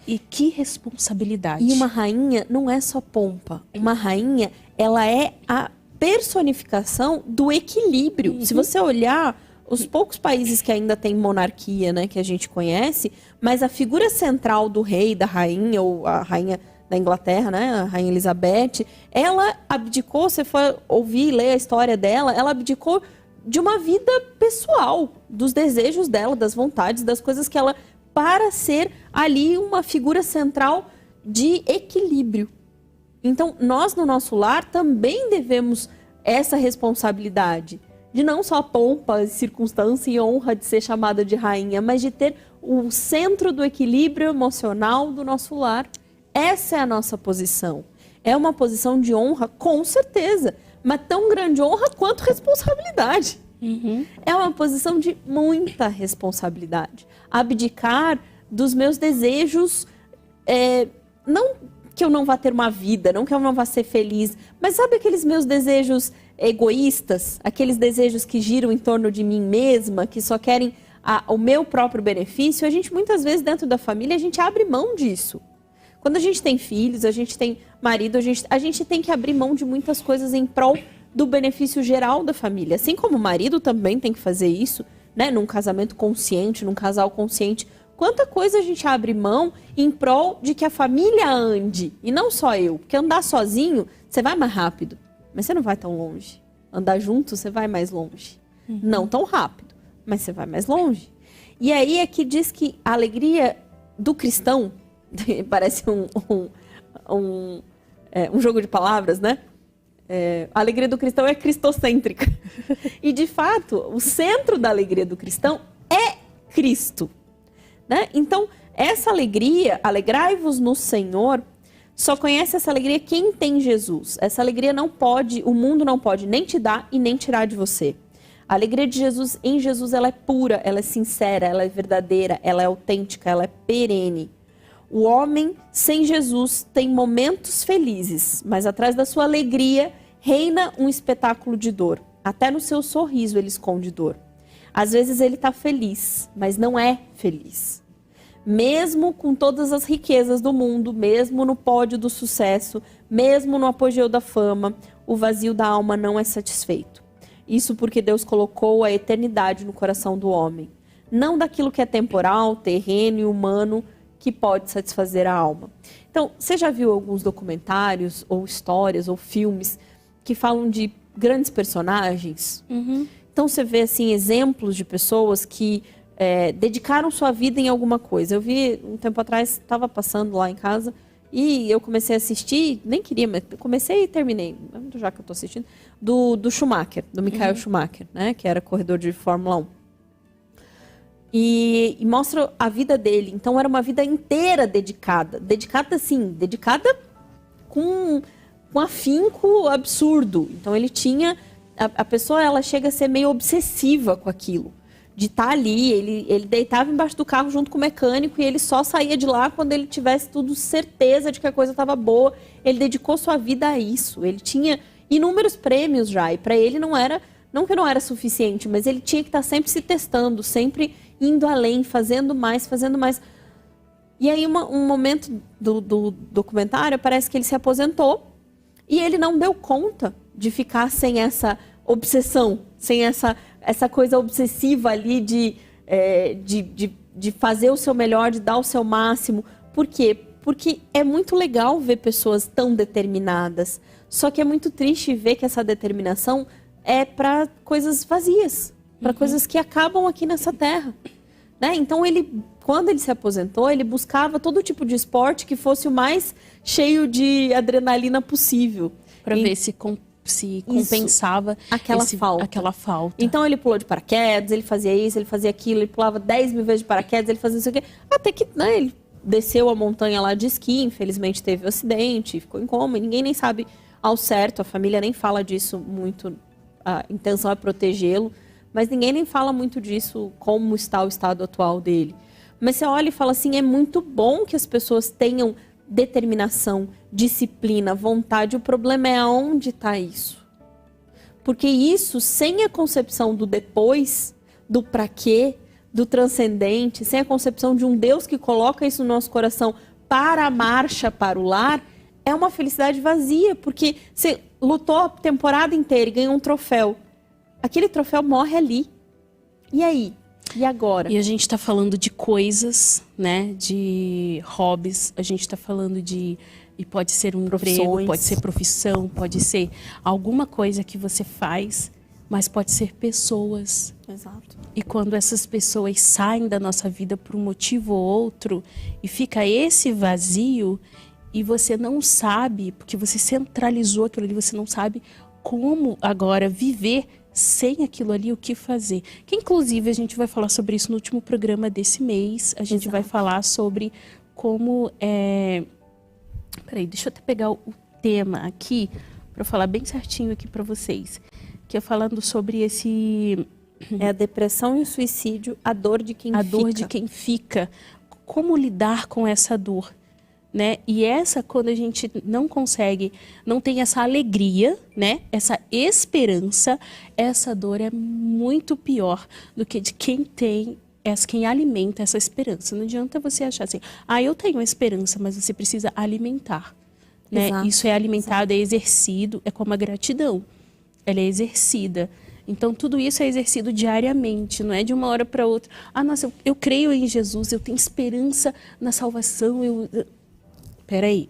E que responsabilidade. E uma rainha não é só pompa. Uma rainha, ela é a personificação do equilíbrio. Se você olhar os poucos países que ainda tem monarquia, né, que a gente conhece, mas a figura central do rei, da rainha, ou a rainha da Inglaterra, né, a rainha Elizabeth, ela abdicou, você for ouvir e ler a história dela, ela abdicou de uma vida pessoal, dos desejos dela, das vontades, das coisas que ela, para ser ali uma figura central de equilíbrio. Então, nós no nosso lar também devemos essa responsabilidade de não só pompa, circunstância e honra de ser chamada de rainha, mas de ter o centro do equilíbrio emocional do nosso lar. Essa é a nossa posição. É uma posição de honra, com certeza, mas tão grande honra quanto responsabilidade. É uma posição de muita responsabilidade. Abdicar dos meus desejos, não que eu não vá ter uma vida, não que eu não vá ser feliz, mas sabe aqueles meus desejos egoístas, aqueles desejos que giram em torno de mim mesma, que só querem o meu próprio benefício? A gente muitas vezes dentro da família, a gente abre mão disso. Quando a gente tem filhos, a gente tem marido, a gente tem que abrir mão de muitas coisas em prol do benefício geral da família. Assim como o marido também tem que fazer isso, né? Num casamento consciente, num casal consciente. Quanta coisa a gente abre mão em prol de que a família ande, e não só eu. Porque andar sozinho, você vai mais rápido, mas você não vai tão longe. Andar junto, você vai mais longe. Não tão rápido, mas você vai mais longe. E aí é que diz que a alegria do cristão, parece um jogo de palavras, né? A alegria do cristão é cristocêntrica. E, de fato, o centro da alegria do cristão é Cristo. Né? Então, essa alegria, alegrai-vos no Senhor, só conhece essa alegria quem tem Jesus. Essa alegria não pode, o mundo não pode nem te dar e nem tirar de você. A alegria de Jesus, em Jesus, ela é pura, ela é sincera, ela é verdadeira, ela é autêntica, ela é perene. O homem sem Jesus tem momentos felizes, mas atrás da sua alegria reina um espetáculo de dor. Até no seu sorriso ele esconde dor. Às vezes ele está feliz, mas não é feliz. Mesmo com todas as riquezas do mundo, mesmo no pódio do sucesso, mesmo no apogeu da fama, o vazio da alma não é satisfeito. Isso porque Deus colocou a eternidade no coração do homem. Não daquilo que é temporal, terreno e humano, que pode satisfazer a alma. Então, você já viu alguns documentários, ou histórias, ou filmes que falam de grandes personagens? Então, você vê assim, exemplos de pessoas que dedicaram sua vida em alguma coisa. Eu vi, um tempo atrás, estava passando lá em casa, e eu comecei a assistir, nem queria, mas comecei e terminei, já que eu estou assistindo, do Schumacher, do Michael Schumacher, né, que era corredor de Fórmula 1. E mostra a vida dele. Então era uma vida inteira dedicada. Dedicada assim, dedicada com afinco absurdo. Então ele tinha... A pessoa, ela chega a ser meio obsessiva com aquilo. De estar ali, ele deitava embaixo do carro junto com o mecânico e ele só saía de lá quando ele tivesse tudo certeza de que a coisa estava boa. Ele dedicou sua vida a isso. Ele tinha inúmeros prêmios já. E para ele não era... Não que não era suficiente, mas ele tinha que estar sempre se testando, sempre indo além, fazendo mais, fazendo mais. E aí, um momento do documentário, parece que ele se aposentou e ele não deu conta de ficar sem essa obsessão, sem essa coisa obsessiva ali de fazer o seu melhor, de dar o seu máximo. Por quê? Porque é muito legal ver pessoas tão determinadas, só que é muito triste ver que essa determinação é para coisas vazias, para coisas que acabam aqui nessa terra, né? Então quando ele se aposentou, ele buscava todo tipo de esporte que fosse o mais cheio de adrenalina possível, para ver se compensava aquela falta. Então ele pulou de paraquedas, ele fazia isso, ele fazia aquilo, ele pulava 10 mil vezes de paraquedas, ele fazia isso aqui, até que, né, ele desceu a montanha lá de esqui, infelizmente teve um acidente, ficou em coma, e ninguém nem sabe ao certo, a família nem fala disso muito. A intenção é protegê-lo, mas ninguém nem fala muito disso, como está o estado atual dele. Mas você olha e fala assim, é muito bom que as pessoas tenham determinação, disciplina, vontade. O problema é aonde está isso. Porque isso, sem a concepção do depois, do pra quê, do transcendente, sem a concepção de um Deus que coloca isso no nosso coração para a marcha, para o lar, é uma felicidade vazia. Porque você lutou a temporada inteira e ganhou um troféu. Aquele troféu morre ali. E aí? E agora? E a gente está falando de coisas, né? De hobbies. A gente está falando de... E pode ser um emprego, pode ser profissão, pode ser alguma coisa que você faz, mas pode ser pessoas. Exato. E quando essas pessoas saem da nossa vida por um motivo ou outro, e fica esse vazio, e você não sabe, porque você centralizou aquilo ali, você não sabe como agora viver sem aquilo ali, o que fazer. Que inclusive a gente vai falar sobre isso no último programa desse mês. A gente vai falar sobre como... Peraí, deixa eu até pegar o tema aqui, para falar bem certinho aqui para vocês. Que é falando sobre esse... É a depressão e o suicídio, a dor de quem fica. A dor de quem fica. Como lidar com essa dor, né? E essa, quando a gente não consegue, não tem essa alegria, né? Essa esperança, essa dor é muito pior do que de quem tem, quem alimenta essa esperança. Não adianta você achar assim, eu tenho esperança, mas você precisa alimentar, né? Exato, isso é alimentado, é exercido, é como a gratidão. Ela é exercida. Então, tudo isso é exercido diariamente, não é de uma hora para outra. Nossa, eu creio em Jesus, eu tenho esperança na salvação. Peraí.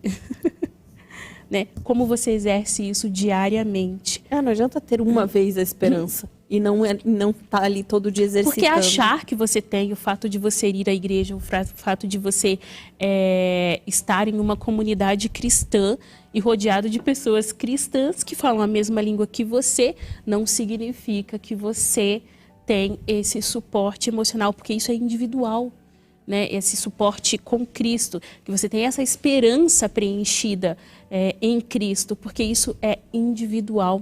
Né? Como você exerce isso diariamente? Não adianta ter uma vez a esperança e não tá ali todo dia exercitando. Porque achar que você tem, o fato de você ir à igreja, o fato de você estar em uma comunidade cristã e rodeado de pessoas cristãs que falam a mesma língua que você, não significa que você tem esse suporte emocional, porque isso é individual. Né, esse suporte com Cristo, que você tem essa esperança preenchida em Cristo, porque isso é individual.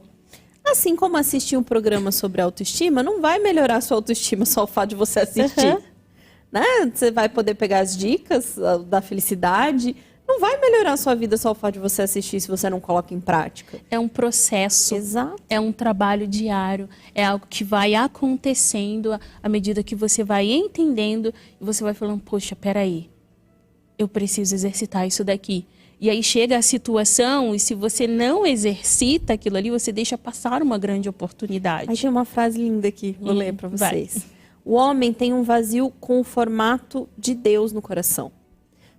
Assim como assistir um programa sobre autoestima, não vai melhorar a sua autoestima só o fato de você assistir. Né? Você vai poder pegar as dicas da felicidade, não vai melhorar a sua vida só o fato de você assistir se você não coloca em prática. É um processo, exato, é um trabalho diário, é algo que vai acontecendo à medida que você vai entendendo e você vai falando, poxa, peraí, eu preciso exercitar isso daqui. E aí chega a situação e se você não exercita aquilo ali, você deixa passar uma grande oportunidade. Aí tem uma frase linda aqui, vou ler para vocês. O homem tem um vazio com o formato de Deus no coração.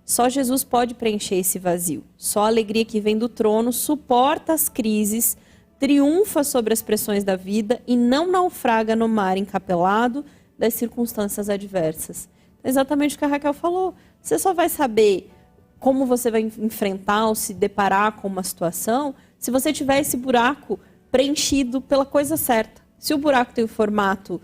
Só Jesus pode preencher esse vazio. Só a alegria que vem do trono suporta as crises, triunfa sobre as pressões da vida e não naufraga no mar encapelado das circunstâncias adversas. Exatamente o que a Raquel falou. Você só vai saber como você vai enfrentar ou se deparar com uma situação se você tiver esse buraco preenchido pela coisa certa. Se o buraco tem o formato...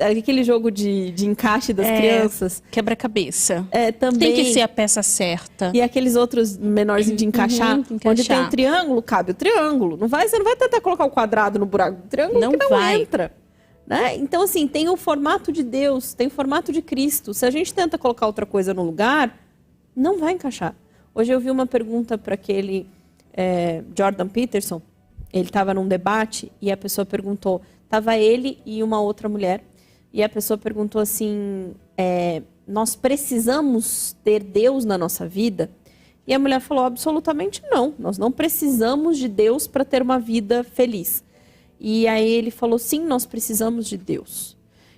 aquele jogo de encaixe das crianças. Quebra-cabeça. Também. Tem que ser a peça certa. E aqueles outros menorzinhos de encaixar, onde tem um triângulo, cabe o triângulo. Você não vai tentar colocar o quadrado no buraco do triângulo, não, que não vai. Entra. Né? Então, assim, tem o formato de Deus, tem o formato de Cristo. Se a gente tenta colocar outra coisa no lugar, não vai encaixar. Hoje eu vi uma pergunta para aquele Jordan Peterson. Ele estava num debate e a pessoa perguntou... Estava ele e uma outra mulher. E a pessoa perguntou assim, nós precisamos ter Deus na nossa vida? E a mulher falou, absolutamente não. Nós não precisamos de Deus para ter uma vida feliz. E aí ele falou, sim, nós precisamos de Deus.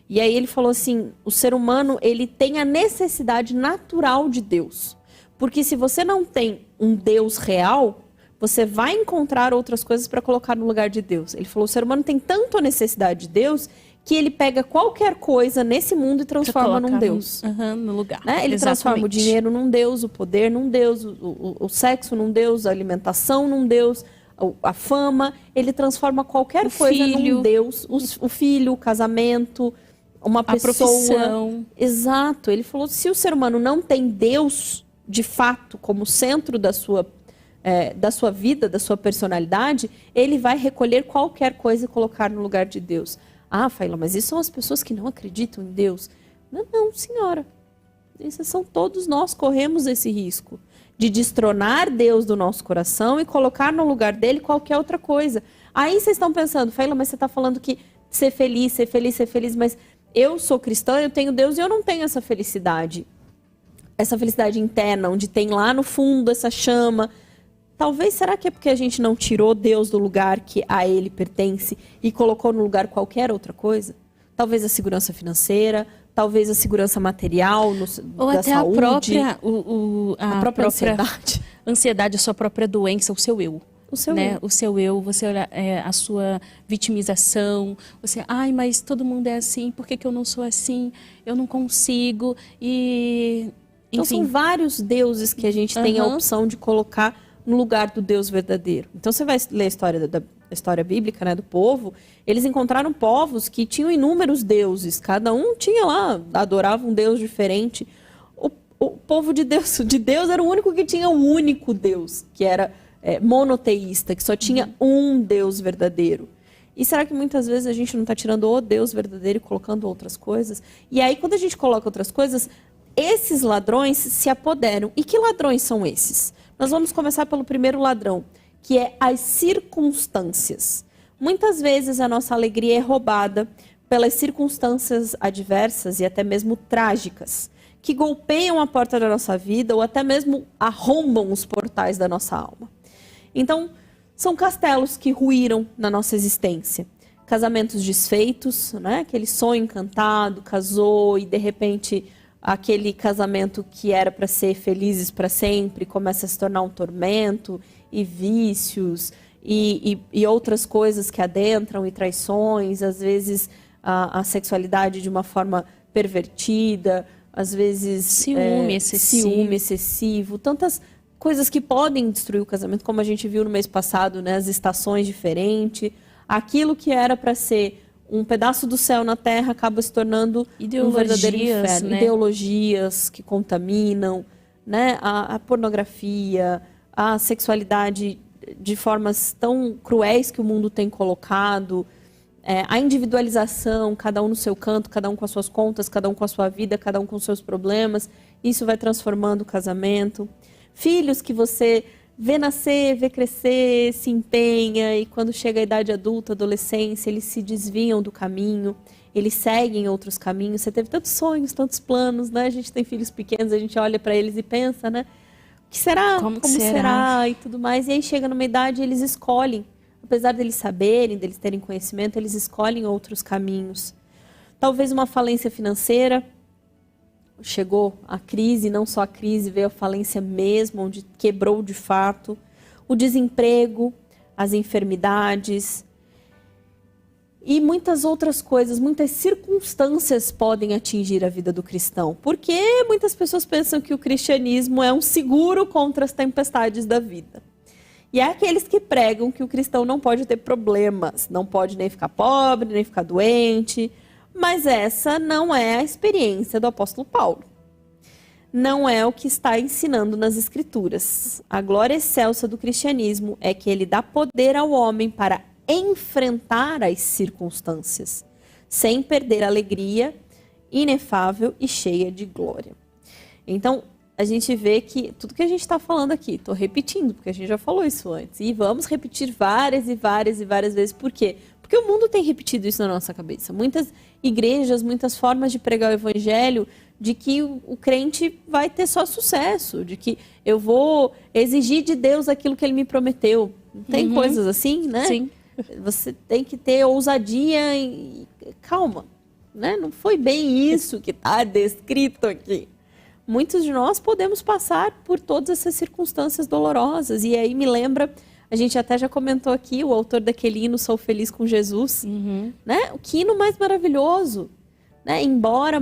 E aí ele falou assim, o ser humano ele tem a necessidade natural de Deus. Porque se você não tem um Deus real... você vai encontrar outras coisas para colocar no lugar de Deus. Ele falou, o ser humano tem tanto a necessidade de Deus que ele pega qualquer coisa nesse mundo e transforma num Deus. No lugar. Né? Ele transforma o dinheiro num Deus, o poder num Deus, o sexo num Deus, a alimentação num Deus, a fama. Ele transforma qualquer coisa num Deus. O filho, o casamento, uma pessoa. A profissão. Exato. Ele falou, se o ser humano não tem Deus, de fato, como centro da sua vida, da sua personalidade, ele vai recolher qualquer coisa e colocar no lugar de Deus. Faila, mas isso são as pessoas que não acreditam em Deus. Não, senhora. exceção, todos nós corremos esse risco de destronar Deus do nosso coração e colocar no lugar dele qualquer outra coisa. Aí vocês estão pensando, Fêila, mas você está falando que ser feliz, mas eu sou cristã, eu tenho Deus e eu não tenho essa felicidade interna, onde tem lá no fundo essa chama. Talvez, será que é porque a gente não tirou Deus do lugar que a ele pertence e colocou no lugar qualquer outra coisa? Talvez a segurança financeira, talvez a segurança material, ou da até saúde. A própria ansiedade, a sua própria doença, o seu eu. O seu né? eu. O seu eu, você olha, a sua vitimização, você, ai, mas todo mundo é assim, por que eu não sou assim? Eu não consigo, e... Então enfim. são vários deuses que a gente tem a opção de colocar no lugar do Deus verdadeiro. Então você vai ler a história bíblica, né, do povo, eles encontraram povos que tinham inúmeros deuses, cada um tinha lá, adorava um Deus diferente. O povo de Deus era o único que tinha um único Deus, que era monoteísta, que só tinha um Deus verdadeiro. E será que muitas vezes a gente não está tirando o Deus verdadeiro e colocando outras coisas? E aí quando a gente coloca outras coisas, esses ladrões se apoderam. E que ladrões são esses? Nós vamos começar pelo primeiro ladrão, que é as circunstâncias. Muitas vezes a nossa alegria é roubada pelas circunstâncias adversas e até mesmo trágicas, que golpeiam a porta da nossa vida ou até mesmo arrombam os portais da nossa alma. Então, são castelos que ruíram na nossa existência. Casamentos desfeitos, né? Aquele sonho encantado, casou e de repente aquele casamento que era para ser felizes para sempre começa a se tornar um tormento, e vícios, e outras coisas que adentram, e traições, às vezes a sexualidade de uma forma pervertida, às vezes ciúme excessivo, tantas coisas que podem destruir o casamento, como a gente viu no mês passado, né? As estações diferentes, aquilo que era para ser um pedaço do céu na terra acaba se tornando um verdadeiro inferno. Né? Ideologias que contaminam, né? A pornografia, a sexualidade de formas tão cruéis que o mundo tem colocado, a individualização, cada um no seu canto, cada um com as suas contas, cada um com a sua vida, cada um com os seus problemas. Isso vai transformando o casamento. Filhos que você vê nascer, vê crescer, se empenha, e quando chega a idade adulta, adolescência, eles se desviam do caminho, eles seguem outros caminhos. Você teve tantos sonhos, tantos planos, né? A gente tem filhos pequenos, a gente olha para eles e pensa, né? O que será? Como será? E tudo mais. E aí chega numa idade e eles escolhem. Apesar deles saberem, deles terem conhecimento, eles escolhem outros caminhos. Talvez uma falência financeira. Chegou a crise, não só a crise, veio a falência mesmo, onde quebrou de fato. O desemprego, as enfermidades e muitas outras coisas, muitas circunstâncias podem atingir a vida do cristão. Porque muitas pessoas pensam que o cristianismo é um seguro contra as tempestades da vida. E há aqueles que pregam que o cristão não pode ter problemas, não pode nem ficar pobre, nem ficar doente. Mas essa não é a experiência do apóstolo Paulo. Não é o que está ensinando nas Escrituras. A glória excelsa do cristianismo é que ele dá poder ao homem para enfrentar as circunstâncias, sem perder a alegria inefável e cheia de glória. Então, a gente vê que tudo que a gente está falando aqui, estou repetindo, porque a gente já falou isso antes, e vamos repetir várias e várias e várias vezes. Por quê? Porque o mundo tem repetido isso na nossa cabeça. Muitas igrejas, muitas formas de pregar o evangelho, de que o crente vai ter só sucesso, de que eu vou exigir de Deus aquilo que ele me prometeu. Tem coisas assim, né? Sim. Você tem que ter ousadia e calma, né? Não foi bem isso que está descrito aqui. Muitos de nós podemos passar por todas essas circunstâncias dolorosas. E aí me lembra, a gente até já comentou aqui, o autor daquele hino Sou Feliz com Jesus, né? O que hino mais maravilhoso, né? Embora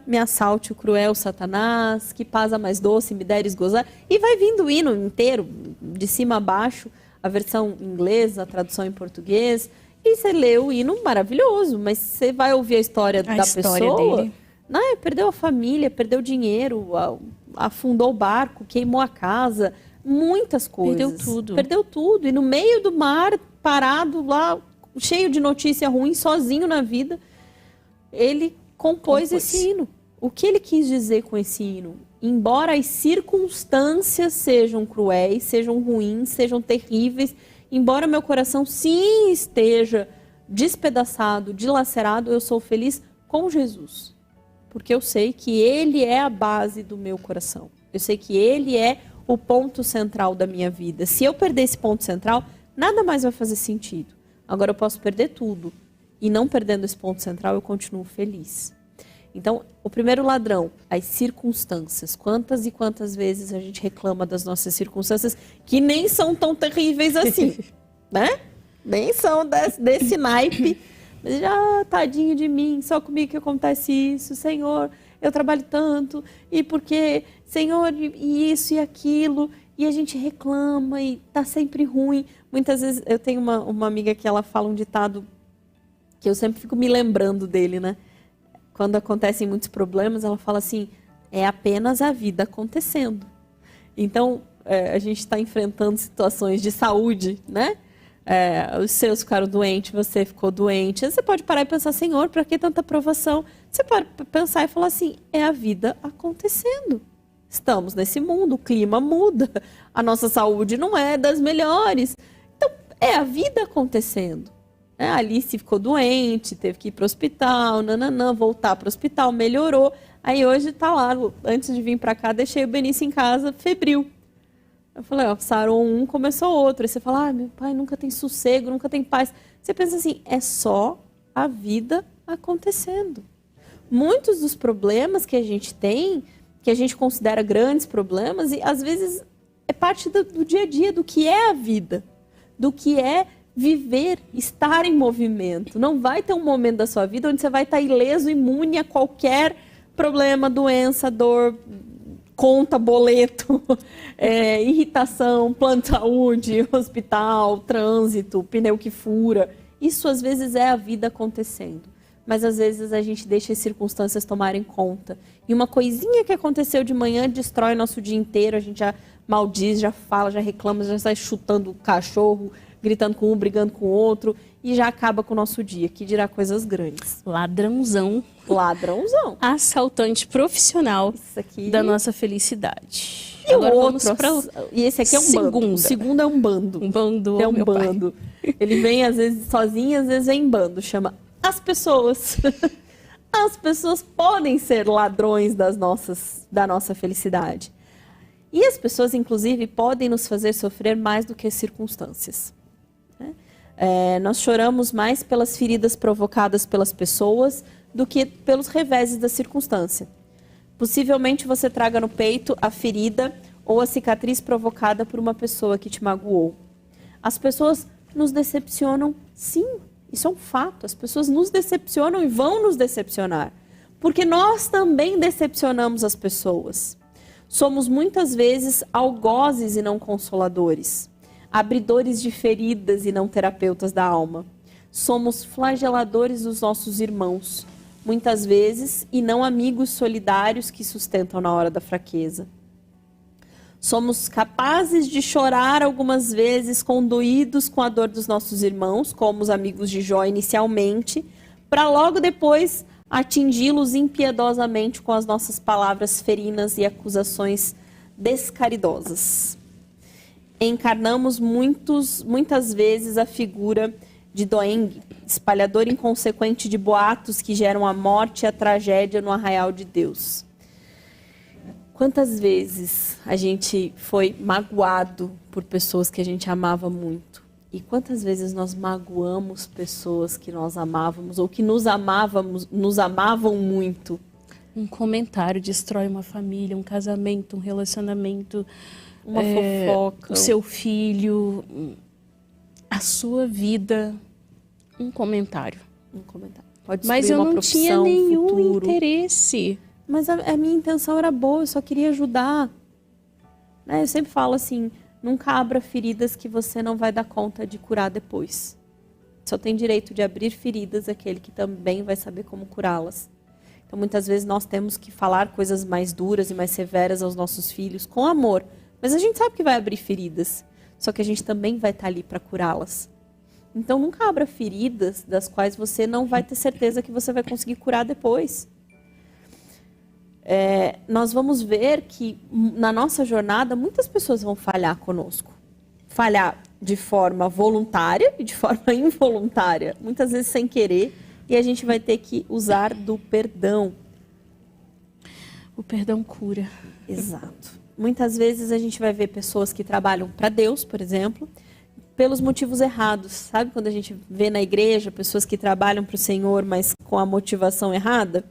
me assalte o cruel Satanás, que paz a mais doce me deres gozar. E vai vindo o hino inteiro, de cima a baixo, a versão inglesa, a tradução em português. E você lê o hino maravilhoso, mas você vai ouvir a história da pessoa... dele. Não, perdeu a família, perdeu dinheiro, afundou o barco, queimou a casa, muitas coisas. Perdeu tudo. E no meio do mar, parado lá, cheio de notícia ruim, sozinho na vida, ele compôs esse hino. O que ele quis dizer com esse hino? Embora as circunstâncias sejam cruéis, sejam ruins, sejam terríveis, embora meu coração sim esteja despedaçado, dilacerado, eu sou feliz com Jesus. Porque eu sei que Ele é a base do meu coração. Eu sei que Ele é o ponto central da minha vida. Se eu perder esse ponto central, nada mais vai fazer sentido. Agora eu posso perder tudo. E não perdendo esse ponto central, eu continuo feliz. Então, o primeiro ladrão, as circunstâncias. Quantas e quantas vezes a gente reclama das nossas circunstâncias que nem são tão terríveis assim, né? Nem são desse naipe. Mas já, tadinho de mim, só comigo que acontece isso, Senhor, eu trabalho tanto, e porque, Senhor, e isso e aquilo, e a gente reclama e tá sempre ruim. Muitas vezes, eu tenho uma amiga que ela fala um ditado que eu sempre fico me lembrando dele, né? Quando acontecem muitos problemas, ela fala assim, é apenas a vida acontecendo. Então, a gente está enfrentando situações de saúde, né? Os seus ficaram doentes, você ficou doente. Você pode parar e pensar, Senhor, para que tanta provação? Você pode pensar e falar assim, é a vida acontecendo. Estamos nesse mundo, o clima muda, a nossa saúde não é das melhores. Então, é a vida acontecendo. A Alice ficou doente, teve que ir para o hospital, voltar para o hospital, melhorou. Aí hoje está lá, antes de vir para cá, deixei o Benício em casa, febril. Eu falei, sarou um, começou outro. Aí você fala, meu pai nunca tem sossego, nunca tem paz. Você pensa assim, é só a vida acontecendo. Muitos dos problemas que a gente tem, que a gente considera grandes problemas, e às vezes é parte do dia a dia, do que é a vida, do que é viver, estar em movimento. Não vai ter um momento da sua vida onde você vai estar ileso, imune a qualquer problema, doença, dor, conta, boleto, irritação, plano de saúde, hospital, trânsito, pneu que fura. Isso às vezes é a vida acontecendo. Mas às vezes a gente deixa as circunstâncias tomarem conta. E uma coisinha que aconteceu de manhã destrói nosso dia inteiro. A gente já maldiz, já fala, já reclama, já sai chutando o cachorro, gritando com um, brigando com o outro. E já acaba com o nosso dia, que dirá coisas grandes. Ladrãozão. Ladrãozão. Assaltante profissional aqui... da nossa felicidade. E agora o outro, e esse aqui é um bando. O segundo é um bando. Um bando, é um bando. Pai. Ele vem às vezes sozinho, às vezes vem em bando. Chama as pessoas. As pessoas podem ser ladrões da nossa felicidade. E as pessoas, inclusive, podem nos fazer sofrer mais do que as circunstâncias. Nós choramos mais pelas feridas provocadas pelas pessoas do que pelos reveses da circunstância. Possivelmente você traga no peito a ferida ou a cicatriz provocada por uma pessoa que te magoou. As pessoas nos decepcionam, sim, isso é um fato. As pessoas nos decepcionam e vão nos decepcionar, porque nós também decepcionamos as pessoas. Somos muitas vezes algozes e não consoladores, abridores de feridas e não terapeutas da alma. Somos flageladores dos nossos irmãos, muitas vezes, e não amigos solidários que sustentam na hora da fraqueza. Somos capazes de chorar algumas vezes condoídos com a dor dos nossos irmãos, como os amigos de Jó inicialmente, para logo depois atingi-los impiedosamente com as nossas palavras ferinas e acusações descaridosas. Encarnamos muitas vezes a figura de Doeng, espalhador inconsequente de boatos que geram a morte e a tragédia no arraial de Deus. Quantas vezes a gente foi magoado por pessoas que a gente amava muito? E quantas vezes nós magoamos pessoas que nós amávamos ou que nos amavam muito? Um comentário destrói uma família, um casamento, um relacionamento, uma fofoca, o seu filho, a sua vida. Um comentário. Pode Mas eu não tinha nenhum futuro. interesse. Mas a minha intenção era boa, eu só queria ajudar. Eu sempre falo assim, nunca abra feridas que você não vai dar conta de curar depois. Só tem direito de abrir feridas aquele que também vai saber como curá-las. Então, muitas vezes nós temos que falar coisas mais duras e mais severas aos nossos filhos com amor. Mas a gente sabe que vai abrir feridas, só que a gente também vai estar ali para curá-las. Então, nunca abra feridas das quais você não vai ter certeza que você vai conseguir curar depois. nós vamos ver que na nossa jornada muitas pessoas vão falhar conosco. Falhar de forma voluntária e de forma involuntária, muitas vezes sem querer, e a gente vai ter que usar do perdão. O perdão cura. Exato. Muitas vezes a gente vai ver pessoas que trabalham para Deus, por exemplo, pelos motivos errados. Sabe quando a gente vê na igreja pessoas que trabalham para o Senhor, mas com a motivação errada?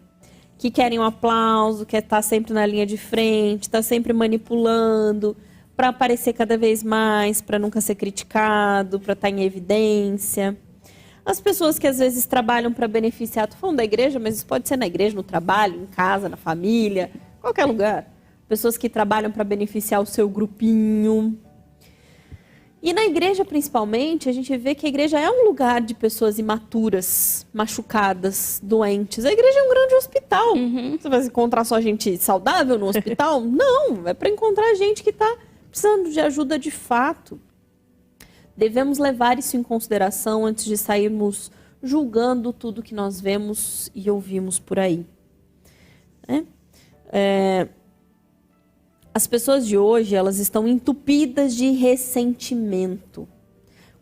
Que querem um aplauso, quer estar sempre na linha de frente, está sempre manipulando para aparecer cada vez mais, para nunca ser criticado, para estar em evidência. As pessoas que às vezes trabalham para beneficiar, estou falando da igreja, mas isso pode ser na igreja, no trabalho, em casa, na família, qualquer lugar. Pessoas que trabalham para beneficiar o seu grupinho. E na igreja, principalmente, a gente vê que a igreja é um lugar de pessoas imaturas, machucadas, doentes. A igreja é um grande hospital. Você vai encontrar só gente saudável no hospital? Não, é para encontrar gente que está precisando de ajuda de fato. Devemos levar isso em consideração antes de sairmos julgando tudo que nós vemos e ouvimos por aí. As pessoas de hoje, elas estão entupidas de ressentimento.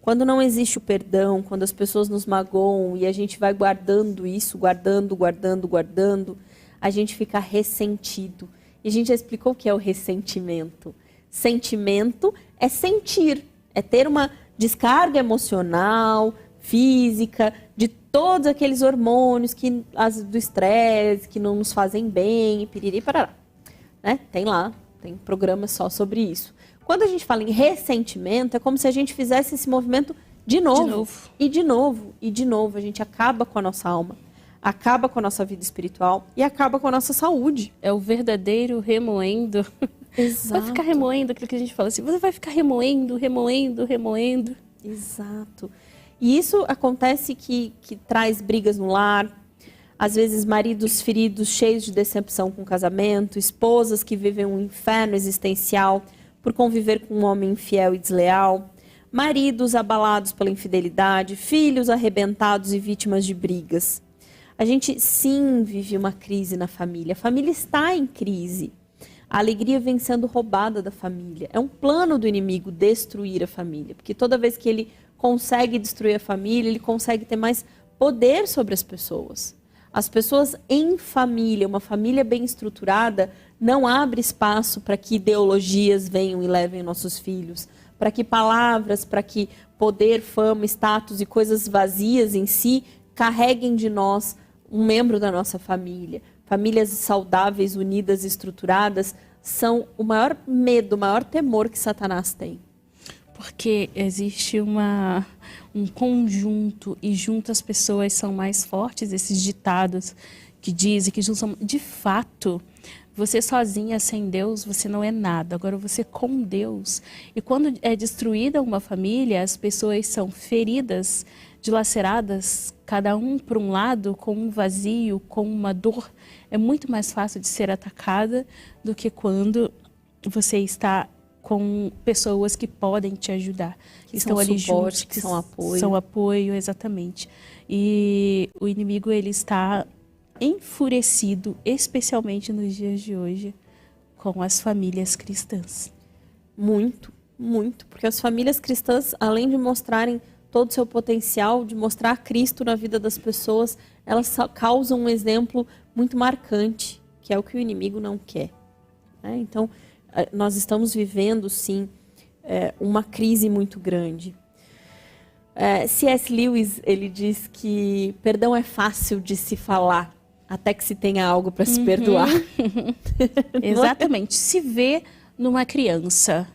Quando não existe o perdão, quando as pessoas nos magoam e a gente vai guardando isso, guardando, a gente fica ressentido. E a gente já explicou o que é o ressentimento. Sentimento é sentir, é ter uma descarga emocional, física, de todos aqueles hormônios do estresse, que não nos fazem bem, piriri parará. Tem programas só sobre isso. Quando a gente fala em ressentimento, é como se a gente fizesse esse movimento de novo. E de novo, e de novo. A gente acaba com a nossa alma, acaba com a nossa vida espiritual e acaba com a nossa saúde. É o verdadeiro remoendo. Exato. Vai ficar remoendo aquilo que a gente fala assim, você vai ficar remoendo. Exato. E isso acontece que traz brigas no lar. Às vezes, maridos feridos, cheios de decepção com o casamento, esposas que vivem um inferno existencial por conviver com um homem infiel e desleal, maridos abalados pela infidelidade, filhos arrebentados e vítimas de brigas. A gente, sim, vive uma crise na família. A família está em crise. A alegria vem sendo roubada da família. É um plano do inimigo destruir a família, porque toda vez que ele consegue destruir a família, ele consegue ter mais poder sobre as pessoas. As pessoas em família, uma família bem estruturada, não abre espaço para que ideologias venham e levem nossos filhos, para que palavras, para que poder, fama, status e coisas vazias em si carreguem de nós um membro da nossa família. Famílias saudáveis, unidas, estruturadas, são o maior medo, o maior temor que Satanás tem. Porque existe um conjunto e junto as pessoas são mais fortes, esses ditados que dizem que são, de fato, você sozinha sem Deus, você não é nada. Agora você com Deus. E quando é destruída uma família, as pessoas são feridas, dilaceradas, cada um por um lado, com um vazio, com uma dor. É muito mais fácil de ser atacada do que quando você está com pessoas que podem te ajudar, que estão ali juntos, que são apoio. São apoio, exatamente. E o inimigo, ele está enfurecido, especialmente nos dias de hoje, com as famílias cristãs. Muito, muito. Porque as famílias cristãs, além de mostrarem todo o seu potencial, de mostrar Cristo na vida das pessoas, elas causam um exemplo muito marcante, que é o que o inimigo não quer. Então, nós estamos vivendo, sim, uma crise muito grande. C.S. Lewis, ele diz que perdão é fácil de se falar, até que se tenha algo para se perdoar. Exatamente. Se vê numa criança.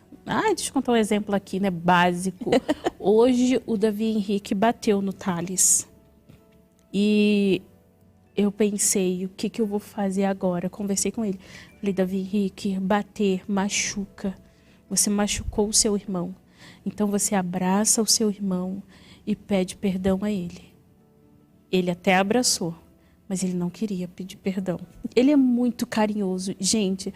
Deixa eu contar um exemplo aqui, né, básico. Hoje, o Davi Henrique bateu no Thales. E eu pensei, o que eu vou fazer agora? Conversei com ele. Falei, Davi Henrique, bater machuca. Você machucou o seu irmão. Então você abraça o seu irmão e pede perdão a ele. Ele até abraçou, mas ele não queria pedir perdão. Ele é muito carinhoso. Gente,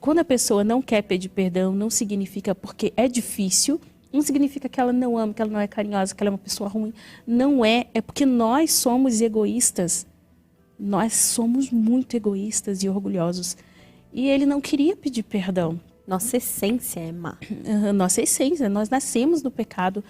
quando a pessoa não quer pedir perdão, não significa porque é difícil, não significa que ela não ama, que ela não é carinhosa, que ela é uma pessoa ruim. Não é, é porque nós somos egoístas. nós somos muito egoístas e orgulhosos. E ele não queria pedir perdão. Nossa essência é má. Nossa essência, nós nascemos no pecado.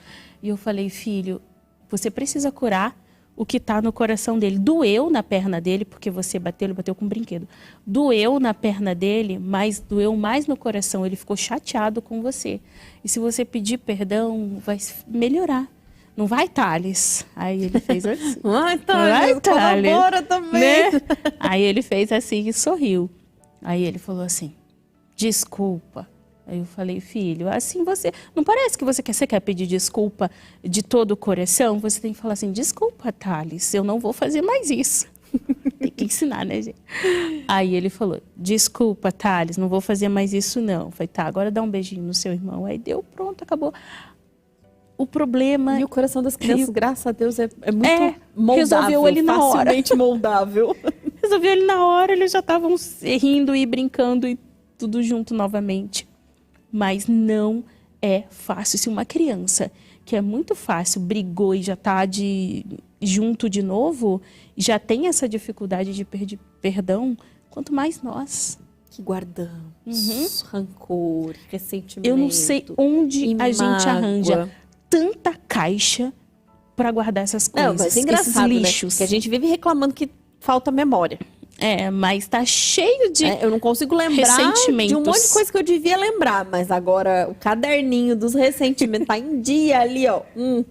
E eu falei, filho, você precisa curar o que está no coração dele. Doeu na perna dele, porque você bateu, ele bateu com um brinquedo. Doeu na perna dele, mas doeu mais no coração. Ele ficou chateado com você. E se você pedir perdão, vai melhorar. Não vai, Thales? Aí ele fez assim. Vai, Thales, colabora também. Né? Aí ele fez assim e sorriu. Aí ele falou assim, desculpa. Aí eu falei, filho, assim você... Não parece que você quer pedir desculpa de todo o coração? Você tem que falar assim, desculpa, Thales, eu não vou fazer mais isso. Tem que ensinar, né, gente? Aí ele falou, desculpa, Thales, não vou fazer mais isso, não. Eu falei, tá, agora dá um beijinho no seu irmão. Aí deu, pronto, acabou. O problema... E o coração das crianças, graças a Deus, é muito moldável. Resolveu ele na hora. Facilmente moldável. Resolveu ele na hora, eles já estavam rindo e brincando e tudo junto novamente. Mas não é fácil. Se uma criança, que é muito fácil, brigou e já está junto de novo, já tem essa dificuldade de pedir perdão, quanto mais nós. Que guardamos rancor, ressentimento. Eu não sei onde a gente arranja tanta caixa para guardar essas coisas. Não, mas é engraçado, esses lixos. Né? Que a gente vive reclamando que falta memória. Mas tá cheio de eu não consigo lembrar de um monte de coisa que eu devia lembrar. Mas agora o caderninho dos ressentimentos tá em dia ali, ó.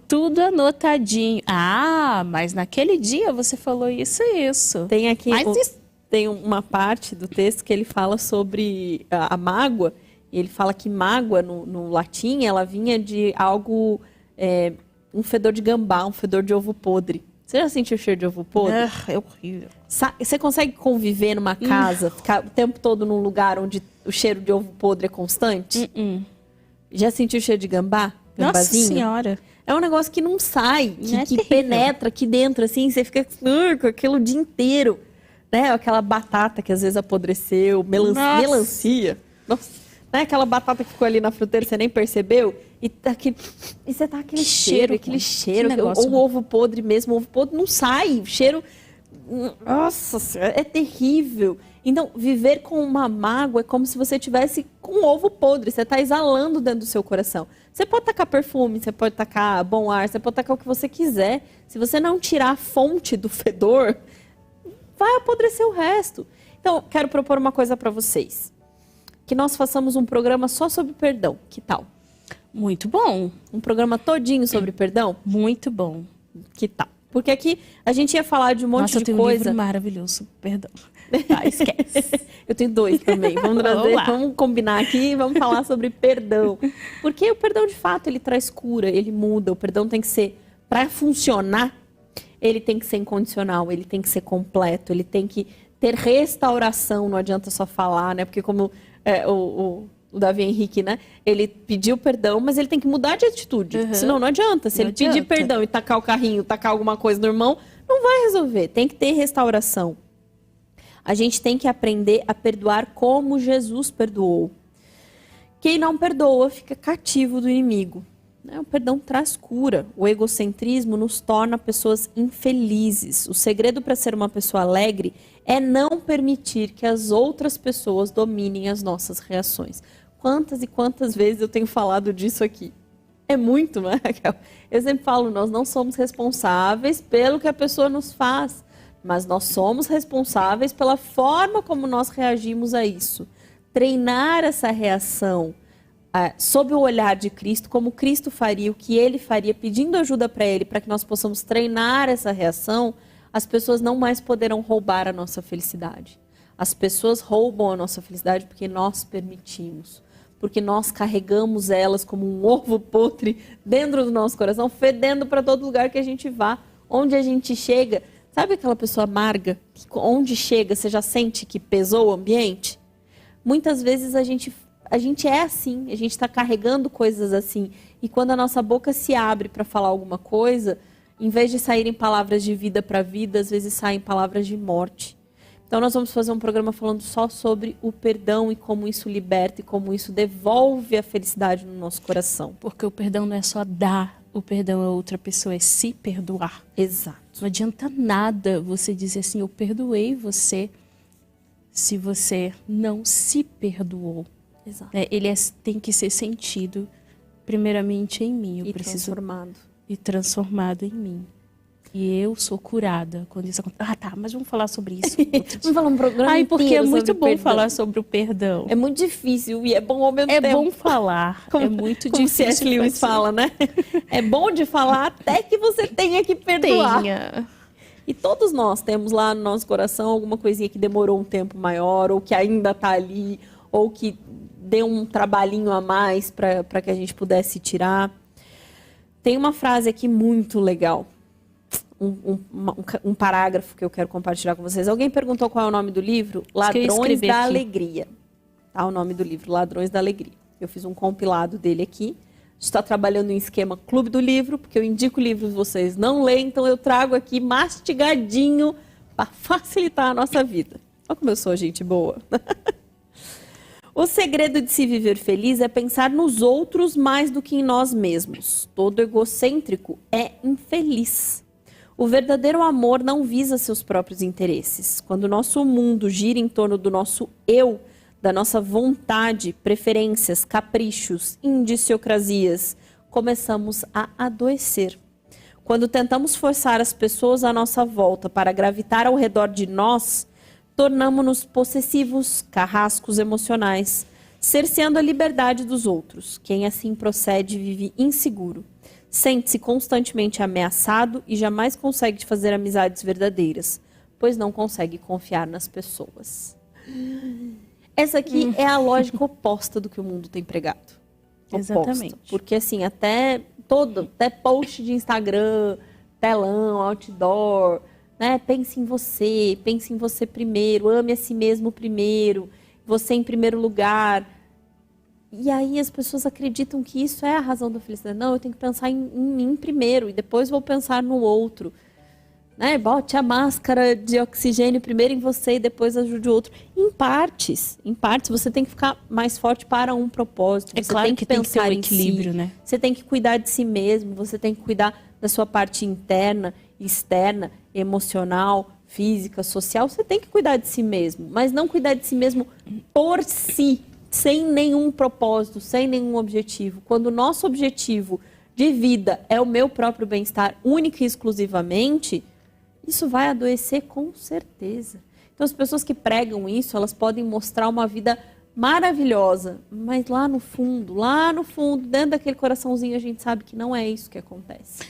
Tudo anotadinho. Ah, mas naquele dia você falou isso e isso. Tem aqui tem uma parte do texto que ele fala sobre a mágoa. E ele fala que mágoa, no latim, ela vinha de algo... um fedor de gambá, um fedor de ovo podre. Você já sentiu o cheiro de ovo podre? É horrível. Você consegue conviver numa casa, ficar o tempo todo num lugar onde o cheiro de ovo podre é constante? Já sentiu o cheiro de gambá? Gambazinho? Nossa Senhora. É um negócio que não sai, que penetra aqui dentro, assim, você fica com aquilo o dia inteiro. Né? Aquela batata que às vezes apodreceu, melancia. Nossa. Né? Aquela batata que ficou ali na fruteira, você nem percebeu. E você tá aquele cheiro. Ou o ovo podre mesmo. O ovo podre não sai. O cheiro... Nossa, é terrível. Então, viver com uma mágoa é como se você tivesse com um ovo podre. Você tá exalando dentro do seu coração. Você pode tacar perfume, você pode tacar bom ar, você pode tacar o que você quiser. Se você não tirar a fonte do fedor, vai apodrecer o resto. Então, quero propor uma coisa para vocês. Que nós façamos um programa só sobre perdão. Que tal? Muito bom. Um programa todinho sobre perdão? Muito bom. Que tal? Porque aqui a gente ia falar de um monte de coisa. Nossa, eu tenho um livro maravilhoso, perdão. Esquece. Eu tenho 2 também. Vamos combinar aqui e vamos falar sobre perdão. Porque o perdão, de fato, ele traz cura, ele muda. O perdão tem que ser, para funcionar, ele tem que ser incondicional, ele tem que ser completo, ele tem que ter restauração, não adianta só falar, né? Porque como o Davi Henrique, né? Ele pediu perdão, mas ele tem que mudar de atitude. Senão não adianta. Se ele pedir perdão e tacar o carrinho, tacar alguma coisa no irmão, não vai resolver. Tem que ter restauração. A gente tem que aprender a perdoar como Jesus perdoou. Quem não perdoa fica cativo do inimigo. O perdão traz cura. O egocentrismo nos torna pessoas infelizes. O segredo para ser uma pessoa alegre é não permitir que as outras pessoas dominem as nossas reações. Quantas e quantas vezes eu tenho falado disso aqui? É muito, não é, Raquel? Eu sempre falo, nós não somos responsáveis pelo que a pessoa nos faz, mas nós somos responsáveis pela forma como nós reagimos a isso. Treinar essa reação sob o olhar de Cristo, como Cristo faria, o que Ele faria, pedindo ajuda para Ele, para que nós possamos treinar essa reação, as pessoas não mais poderão roubar a nossa felicidade. As pessoas roubam a nossa felicidade porque nós permitimos, porque nós carregamos elas como um ovo podre dentro do nosso coração, fedendo para todo lugar que a gente vá, onde a gente chega. Sabe aquela pessoa amarga, que onde chega você já sente que pesou o ambiente? Muitas vezes a gente é assim, a gente está carregando coisas assim. E quando a nossa boca se abre para falar alguma coisa, em vez de saírem palavras de vida para vida, às vezes saem palavras de morte. Então nós vamos fazer um programa falando só sobre o perdão e como isso liberta e como isso devolve a felicidade no nosso coração. Porque o perdão não é só dar o perdão a outra pessoa é se perdoar. Exato. Não adianta nada você dizer assim, eu perdoei você, se você não se perdoou. Exato. Tem que ser sentido primeiramente em mim. Eu preciso transformado. E transformado em mim. E eu sou curada quando isso acontece. Ah, tá, mas vamos falar sobre isso. Vamos falar um programa inteiro porque é muito bom perdão. falar sobre o perdão. É muito difícil e é bom ao mesmo tempo. É bom falar, é muito difícil. Como C.S. Lewis fala, né? É bom de falar até que você tenha que perdoar. E todos nós temos lá no nosso coração alguma coisinha que demorou um tempo maior, ou que ainda está ali, ou que deu um trabalhinho a mais para que a gente pudesse tirar. Tem uma frase aqui muito legal. Um parágrafo que eu quero compartilhar com vocês. Alguém perguntou qual é o nome do livro? Ladrões da Alegria. Tá, o nome do livro, Ladrões da Alegria. Eu fiz um compilado dele aqui. A gente está trabalhando em esquema Clube do Livro, porque eu indico livros vocês não leem, então eu trago aqui mastigadinho para facilitar a nossa vida. Olha como eu sou gente boa. O segredo de se viver feliz é pensar nos outros mais do que em nós mesmos. Todo egocêntrico é infeliz. O verdadeiro amor não visa seus próprios interesses. Quando o nosso mundo gira em torno do nosso eu, da nossa vontade, preferências, caprichos, indiciocrasias, começamos a adoecer. Quando tentamos forçar as pessoas à nossa volta para gravitar ao redor de nós, tornamo-nos possessivos, carrascos emocionais, cerceando a liberdade dos outros. Quem assim procede vive inseguro. Sente-se constantemente ameaçado e jamais consegue fazer amizades verdadeiras, pois não consegue confiar nas pessoas. Essa aqui é a lógica oposta do que o mundo tem pregado. Exatamente. Porque assim, até post de Instagram, telão, outdoor, né? Pense em você primeiro, ame a si mesmo primeiro, você em primeiro lugar. E aí as pessoas acreditam que isso é a razão da felicidade. Não, eu tenho que pensar em mim primeiro e depois vou pensar no outro. Né? Bote a máscara de oxigênio primeiro em você e depois ajude o outro. Em partes, você tem que ficar mais forte para um propósito. É você claro tem que pensar tem que ter um equilíbrio, né? Você tem que cuidar de si mesmo, você tem que cuidar da sua parte interna, externa, emocional, física, social. Você tem que cuidar de si mesmo, mas não cuidar de si mesmo por si, sem nenhum propósito, sem nenhum objetivo. Quando o nosso objetivo de vida é o meu próprio bem-estar, único e exclusivamente, isso vai adoecer com certeza. Então, as pessoas que pregam isso, elas podem mostrar uma vida maravilhosa, mas lá no fundo, dentro daquele coraçãozinho, a gente sabe que não é isso que acontece.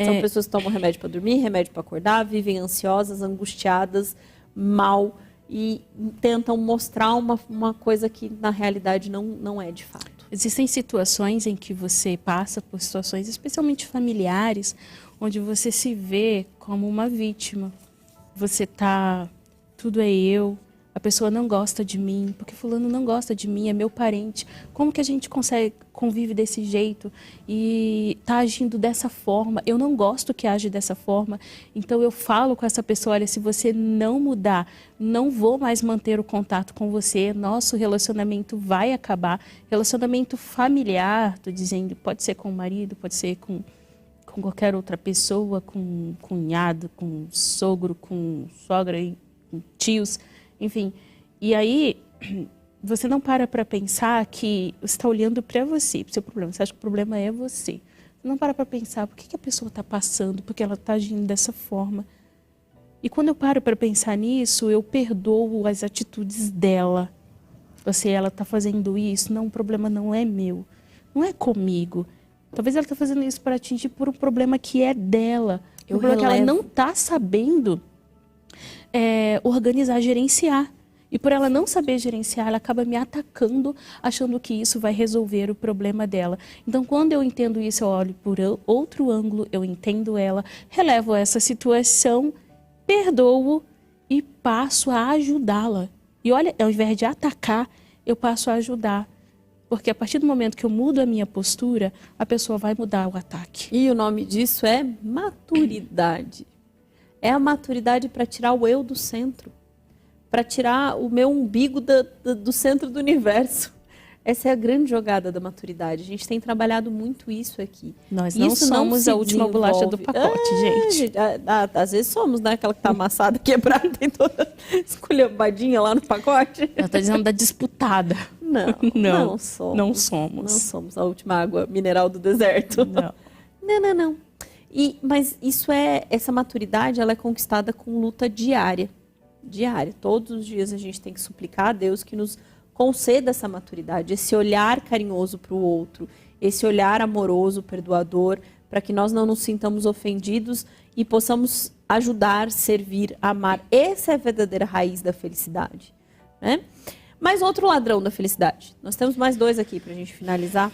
São pessoas que tomam remédio para dormir, remédio para acordar, vivem ansiosas, angustiadas, mal, e tentam mostrar uma coisa que na realidade não é de fato. Existem situações em que você passa por situações, especialmente familiares, onde você se vê como uma vítima. Você tudo é eu, a pessoa não gosta de mim, porque fulano não gosta de mim, é meu parente. Como que a gente convive desse jeito e tá agindo dessa forma? Eu não gosto que age dessa forma, então eu falo com essa pessoa, olha, se você não mudar, não vou mais manter o contato com você, nosso relacionamento vai acabar. Relacionamento familiar, tô dizendo, pode ser com o marido, pode ser com qualquer outra pessoa, com cunhado, com sogro, com sogra, com tios, enfim. E aí, você não para pensar que você está olhando para você, para o seu problema. Você acha que o problema é você. Você não para pensar por que a pessoa está passando, porque ela está agindo dessa forma. E quando eu paro para pensar nisso, eu perdoo as atitudes dela. Ela está fazendo isso, não, o problema não é meu, não é comigo. Talvez ela está fazendo isso para atingir por um problema que é dela. Um problema que ela não está sabendo organizar, gerenciar. E por ela não saber gerenciar, ela acaba me atacando, achando que isso vai resolver o problema dela. Então, quando eu entendo isso, eu olho por outro ângulo, eu entendo ela, relevo essa situação, perdoo e passo a ajudá-la. E olha, ao invés de atacar, eu passo a ajudar. Porque a partir do momento que eu mudo a minha postura, a pessoa vai mudar o ataque. E o nome disso é maturidade. É a maturidade para tirar o eu do centro. Para tirar o meu umbigo do centro do universo. Essa é a grande jogada da maturidade. A gente tem trabalhado muito isso aqui. Nós não Isso somos se a última bolacha do desenvolve. pacote, gente. Às vezes somos, né? Aquela que tá amassada, quebrada, tem toda esculhambadinha lá no pacote. Eu tô dizendo da disputada. Não, Não, não somos. não somos. Não somos a última água mineral do deserto. Não. Não. Mas essa maturidade, ela é conquistada com luta diária. Diária. Todos os dias a gente tem que suplicar a Deus que nos conceda essa maturidade, esse olhar carinhoso para o outro, esse olhar amoroso, perdoador, para que nós não nos sintamos ofendidos e possamos ajudar, servir, amar. Essa é a verdadeira raiz da felicidade, né? Mas outro ladrão da felicidade. Nós temos mais 2 aqui para a gente finalizar.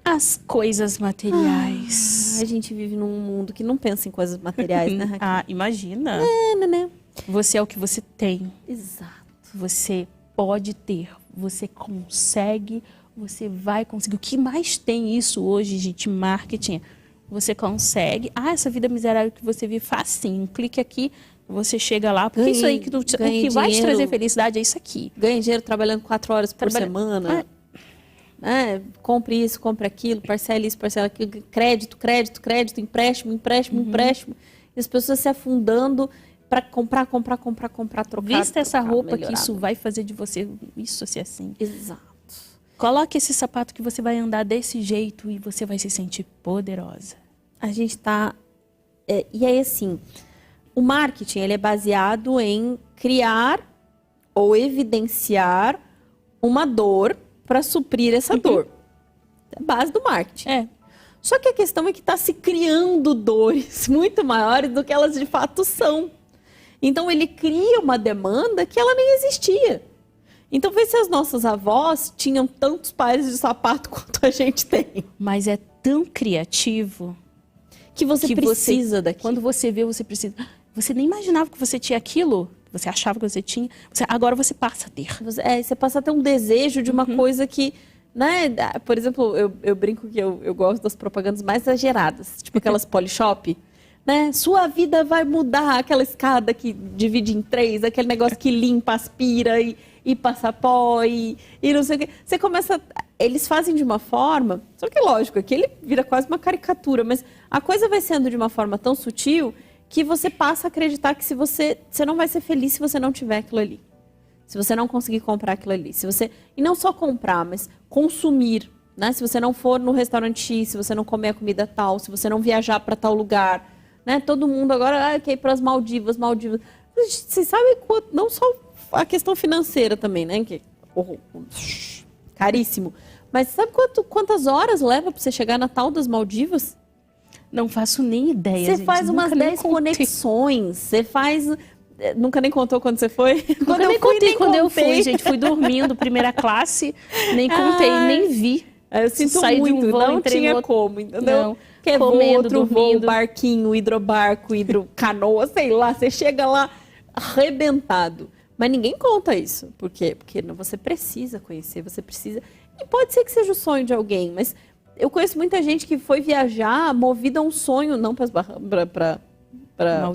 As coisas materiais. A gente vive num mundo que não pensa em coisas materiais, né, Raquel? Imagina. Não. Você é o que você tem. Exato. Você pode ter. Você consegue. Você vai conseguir. O que mais tem isso hoje, gente? Marketing. Você consegue. Essa vida miserável que você vive, facinho. Clique aqui, você chega lá. Porque isso aí que o que vai te trazer felicidade é isso aqui. Ganha dinheiro trabalhando 4 horas por semana. Compre isso, compre aquilo, parcela isso, parcela aquilo. Crédito, empréstimo. E as pessoas se afundando para comprar, trocar. Vista essa roupa melhorar. que isso vai fazer de você isso ser assim. Exato. Coloque esse sapato que você vai andar desse jeito e você vai se sentir poderosa. A gente tá... e aí, assim, o marketing, ele é baseado em criar ou evidenciar uma dor para suprir essa dor. É a base do marketing. Só que a questão é que está se criando dores muito maiores do que elas de fato são. Então, ele cria uma demanda que ela nem existia. Então, vê se as nossas avós tinham tantos pares de sapato quanto a gente tem. Mas é tão criativo que você precisa daquilo. Quando você vê, você precisa. Você nem imaginava que você tinha aquilo. Você achava que você tinha. Agora você passa a ter. Você passa a ter um desejo de uma coisa que... Né? Por exemplo, eu brinco que eu gosto das propagandas mais exageradas. Tipo aquelas Polishop. Né? Sua vida vai mudar. Aquela escada que divide em 3. Aquele negócio que limpa, aspira e passa pó e não sei o quê. Você começa... Eles fazem de uma forma... Só que lógico, aqui ele vira quase uma caricatura. Mas a coisa vai sendo de uma forma tão sutil que você passa a acreditar que você não vai ser feliz se você não tiver aquilo ali. Se você não conseguir comprar aquilo ali. E não só comprar, mas consumir. Né? Se você não for no restaurante X, se você não comer a comida tal, se você não viajar para tal lugar. Né? Todo mundo agora quer ir para as Maldivas. Vocês sabem não só a questão financeira também, né? Que caríssimo. Mas sabe quantas horas leva para você chegar na tal das Maldivas? Não faço nem ideia, Você gente. faz umas 10 conexões. Você faz... Nunca nem contou quando você foi? Quando eu fui, quando eu fui, gente. Fui dormindo, primeira classe. Nem contei, nem vi. Eu sinto Saí muito, de um voo, não entrei tinha no como, entendeu? Não. Que Comendo, outro voo, dormindo. barquinho, hidrobarco, hidrocanoa, sei lá. Você chega lá arrebentado. Mas ninguém conta isso. Por quê? Porque você precisa conhecer, você precisa... E pode ser que seja o sonho de alguém, mas eu conheço muita gente que foi viajar movida a um sonho, não para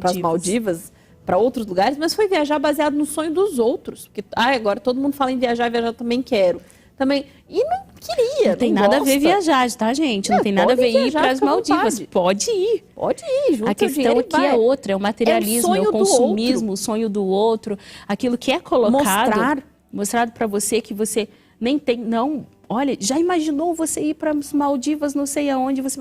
as Maldivas, para outros lugares, mas foi viajar baseado no sonho dos outros. Porque agora todo mundo fala em viajar eu também quero. Também. E não queria. Não tem nada a ver viajar, tá, gente? Não tem nada a ver ir para as Maldivas. Pode ir. Pode ir, junto. A questão aqui é outra, é o materialismo, é o consumismo, o sonho do outro, aquilo que é colocado, mostrado para você que você nem tem, não. Olha, já imaginou você ir para as Maldivas, não sei aonde, você...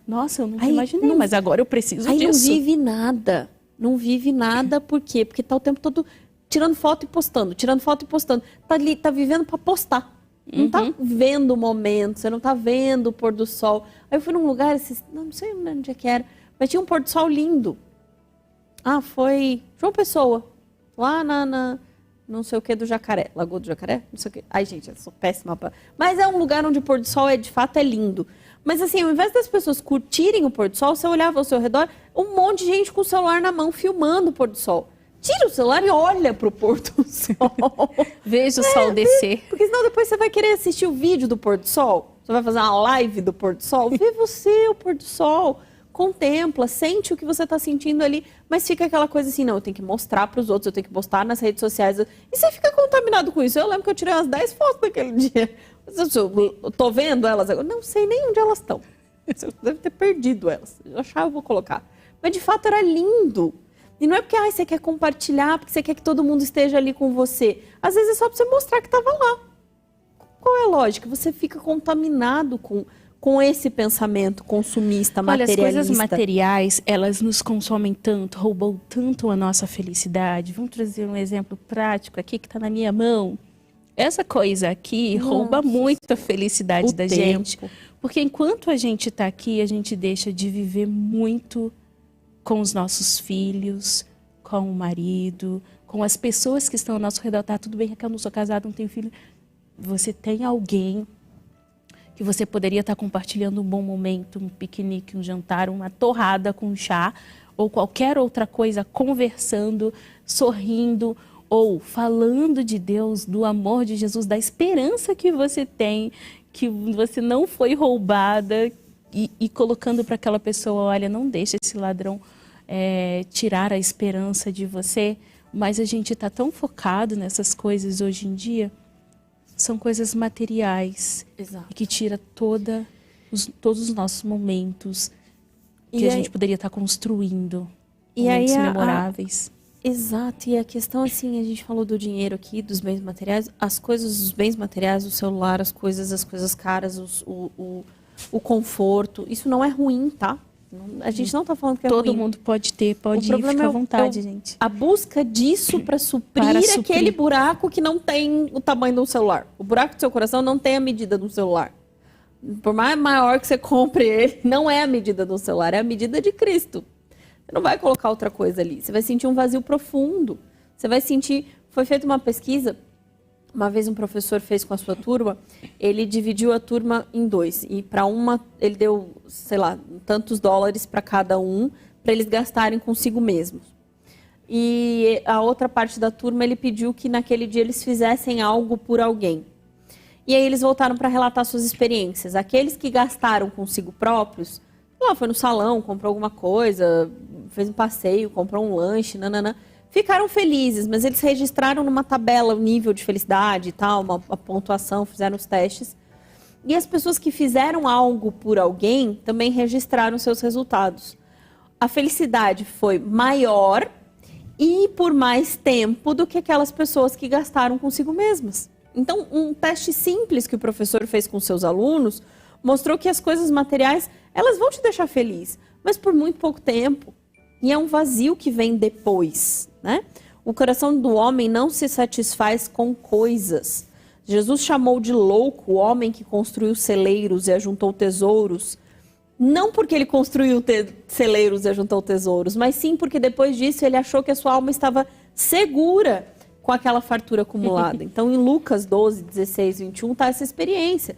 Nossa, eu nunca imaginei, mas agora eu preciso disso. Não vive nada. Não vive nada, por quê? Porque tá o tempo todo tirando foto e postando, Tá ali, tá vivendo para postar. Não tá vendo o momento, você não tá vendo o pôr do sol. Aí eu fui num lugar, não sei onde é que era, mas tinha um pôr do sol lindo. Foi João Pessoa, lá na não sei o que do Jacaré, Lagoa do Jacaré, não sei o que. Ai, gente, eu sou péssima. Mas é um lugar onde o pôr do sol de fato é lindo. Mas assim, ao invés das pessoas curtirem o pôr do sol, você olhava ao seu redor, um monte de gente com o celular na mão filmando o pôr do sol. Tira o celular e olha pro pôr do sol. Veja o sol descer. Porque senão depois você vai querer assistir o vídeo do pôr do sol. Você vai fazer uma live do pôr do sol. Vê você o pôr do sol. Contempla, sente o que você está sentindo ali, mas fica aquela coisa assim, não, eu tenho que mostrar para os outros, eu tenho que postar nas redes sociais, e você fica contaminado com isso. Eu lembro que eu tirei umas 10 fotos daquele dia. Eu tô vendo elas agora, não sei nem onde elas estão. Eu devo ter perdido elas. Eu achava, eu vou colocar. Mas de fato era lindo. E não é porque você quer compartilhar, porque você quer que todo mundo esteja ali com você. Às vezes é só para você mostrar que estava lá. Qual é a lógica? Você fica contaminado com esse pensamento consumista, materialista. Olha, as coisas materiais, elas nos consomem tanto, roubam tanto a nossa felicidade. Vamos trazer um exemplo prático aqui que está na minha mão. Essa coisa aqui rouba muito a felicidade da gente. Porque enquanto a gente está aqui, a gente deixa de viver muito com os nossos filhos, com o marido, com as pessoas que estão ao nosso redor. Tá, tudo bem, Raquel, não sou casada, não tenho filho. Você tem alguém que você poderia estar compartilhando um bom momento, um piquenique, um jantar, uma torrada com chá, ou qualquer outra coisa, conversando, sorrindo, ou falando de Deus, do amor de Jesus, da esperança que você tem, que você não foi roubada, e colocando para aquela pessoa, olha, não deixa esse ladrão tirar a esperança de você. Mas a gente está tão focado nessas coisas hoje em dia, são coisas materiais. Exato. E que tira todos os nossos momentos que a gente poderia estar construindo, momentos memoráveis. Exato, e a questão assim, a gente falou do dinheiro aqui, dos bens materiais, as coisas, os bens materiais, o celular, as coisas caras, o conforto, isso não é ruim, tá? A gente não está falando que é ruim. Todo mundo pode ter, pode ir, fica à vontade, gente. A busca disso para suprir aquele buraco que não tem o tamanho de um celular. O buraco do seu coração não tem a medida de um celular. Por mais maior que você compre ele, não é a medida do celular, é a medida de Cristo. Você não vai colocar outra coisa ali. Você vai sentir um vazio profundo. Você vai sentir... Foi feita uma pesquisa, uma vez um professor fez com a sua turma, ele dividiu a turma em dois. E para uma, ele deu, sei lá, tantos dólares para cada um, para eles gastarem consigo mesmos. E a outra parte da turma, ele pediu que naquele dia eles fizessem algo por alguém. E aí eles voltaram para relatar suas experiências. Aqueles que gastaram consigo próprios, foi no salão, comprou alguma coisa, fez um passeio, comprou um lanche, nananã. Ficaram felizes, mas eles registraram numa tabela o nível de felicidade e tal, uma pontuação, fizeram os testes. E as pessoas que fizeram algo por alguém também registraram seus resultados. A felicidade foi maior e por mais tempo do que aquelas pessoas que gastaram consigo mesmas. Então, um teste simples que o professor fez com seus alunos mostrou que as coisas materiais, elas vão te deixar feliz, mas por muito pouco tempo. E é um vazio que vem depois, né? O coração do homem não se satisfaz com coisas. Jesus chamou de louco o homem que construiu celeiros e ajuntou tesouros, não porque ele construiu celeiros e ajuntou tesouros, mas sim porque depois disso ele achou que a sua alma estava segura com aquela fartura acumulada. Então, em Lucas 12, 16, 21, está essa experiência.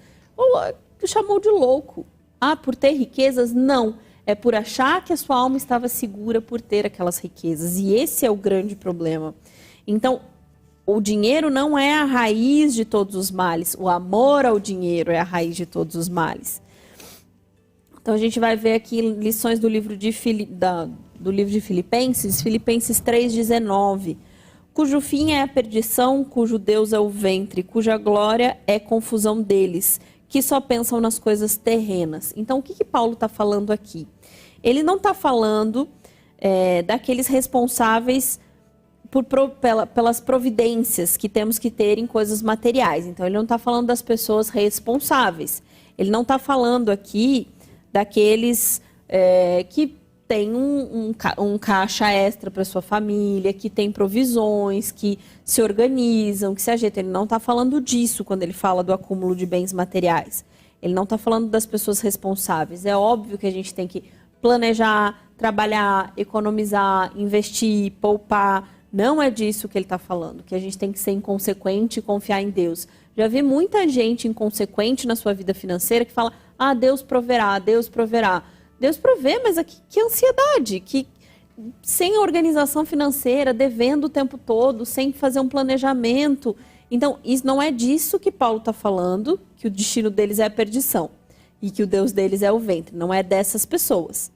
Chamou de louco. Por ter riquezas? Não. É por achar que a sua alma estava segura por ter aquelas riquezas. E esse é o grande problema. Então, o dinheiro não é a raiz de todos os males. O amor ao dinheiro é a raiz de todos os males. Então, a gente vai ver aqui lições do livro de Filipenses, Filipenses 3,19. Cujo fim é a perdição, cujo Deus é o ventre, cuja glória é confusão deles, que só pensam nas coisas terrenas. Então, o que Paulo está falando aqui? Ele não está falando daqueles responsáveis pelas providências que temos que ter em coisas materiais. Então, ele não está falando das pessoas responsáveis. Ele não está falando aqui daqueles que têm um caixa extra para sua família, que tem provisões, que se organizam, que se ajeitam. Ele não está falando disso quando ele fala do acúmulo de bens materiais. Ele não está falando das pessoas responsáveis. É óbvio que a gente tem que planejar, trabalhar, economizar, investir, poupar. Não é disso que ele está falando, que a gente tem que ser inconsequente e confiar em Deus. Já vi muita gente inconsequente na sua vida financeira que fala, Deus proverá, Deus proverá. Deus provê, mas que ansiedade, que sem organização financeira, devendo o tempo todo, sem fazer um planejamento. Então, isso não é disso que Paulo está falando, que o destino deles é a perdição e que o Deus deles é o ventre. Não é dessas pessoas,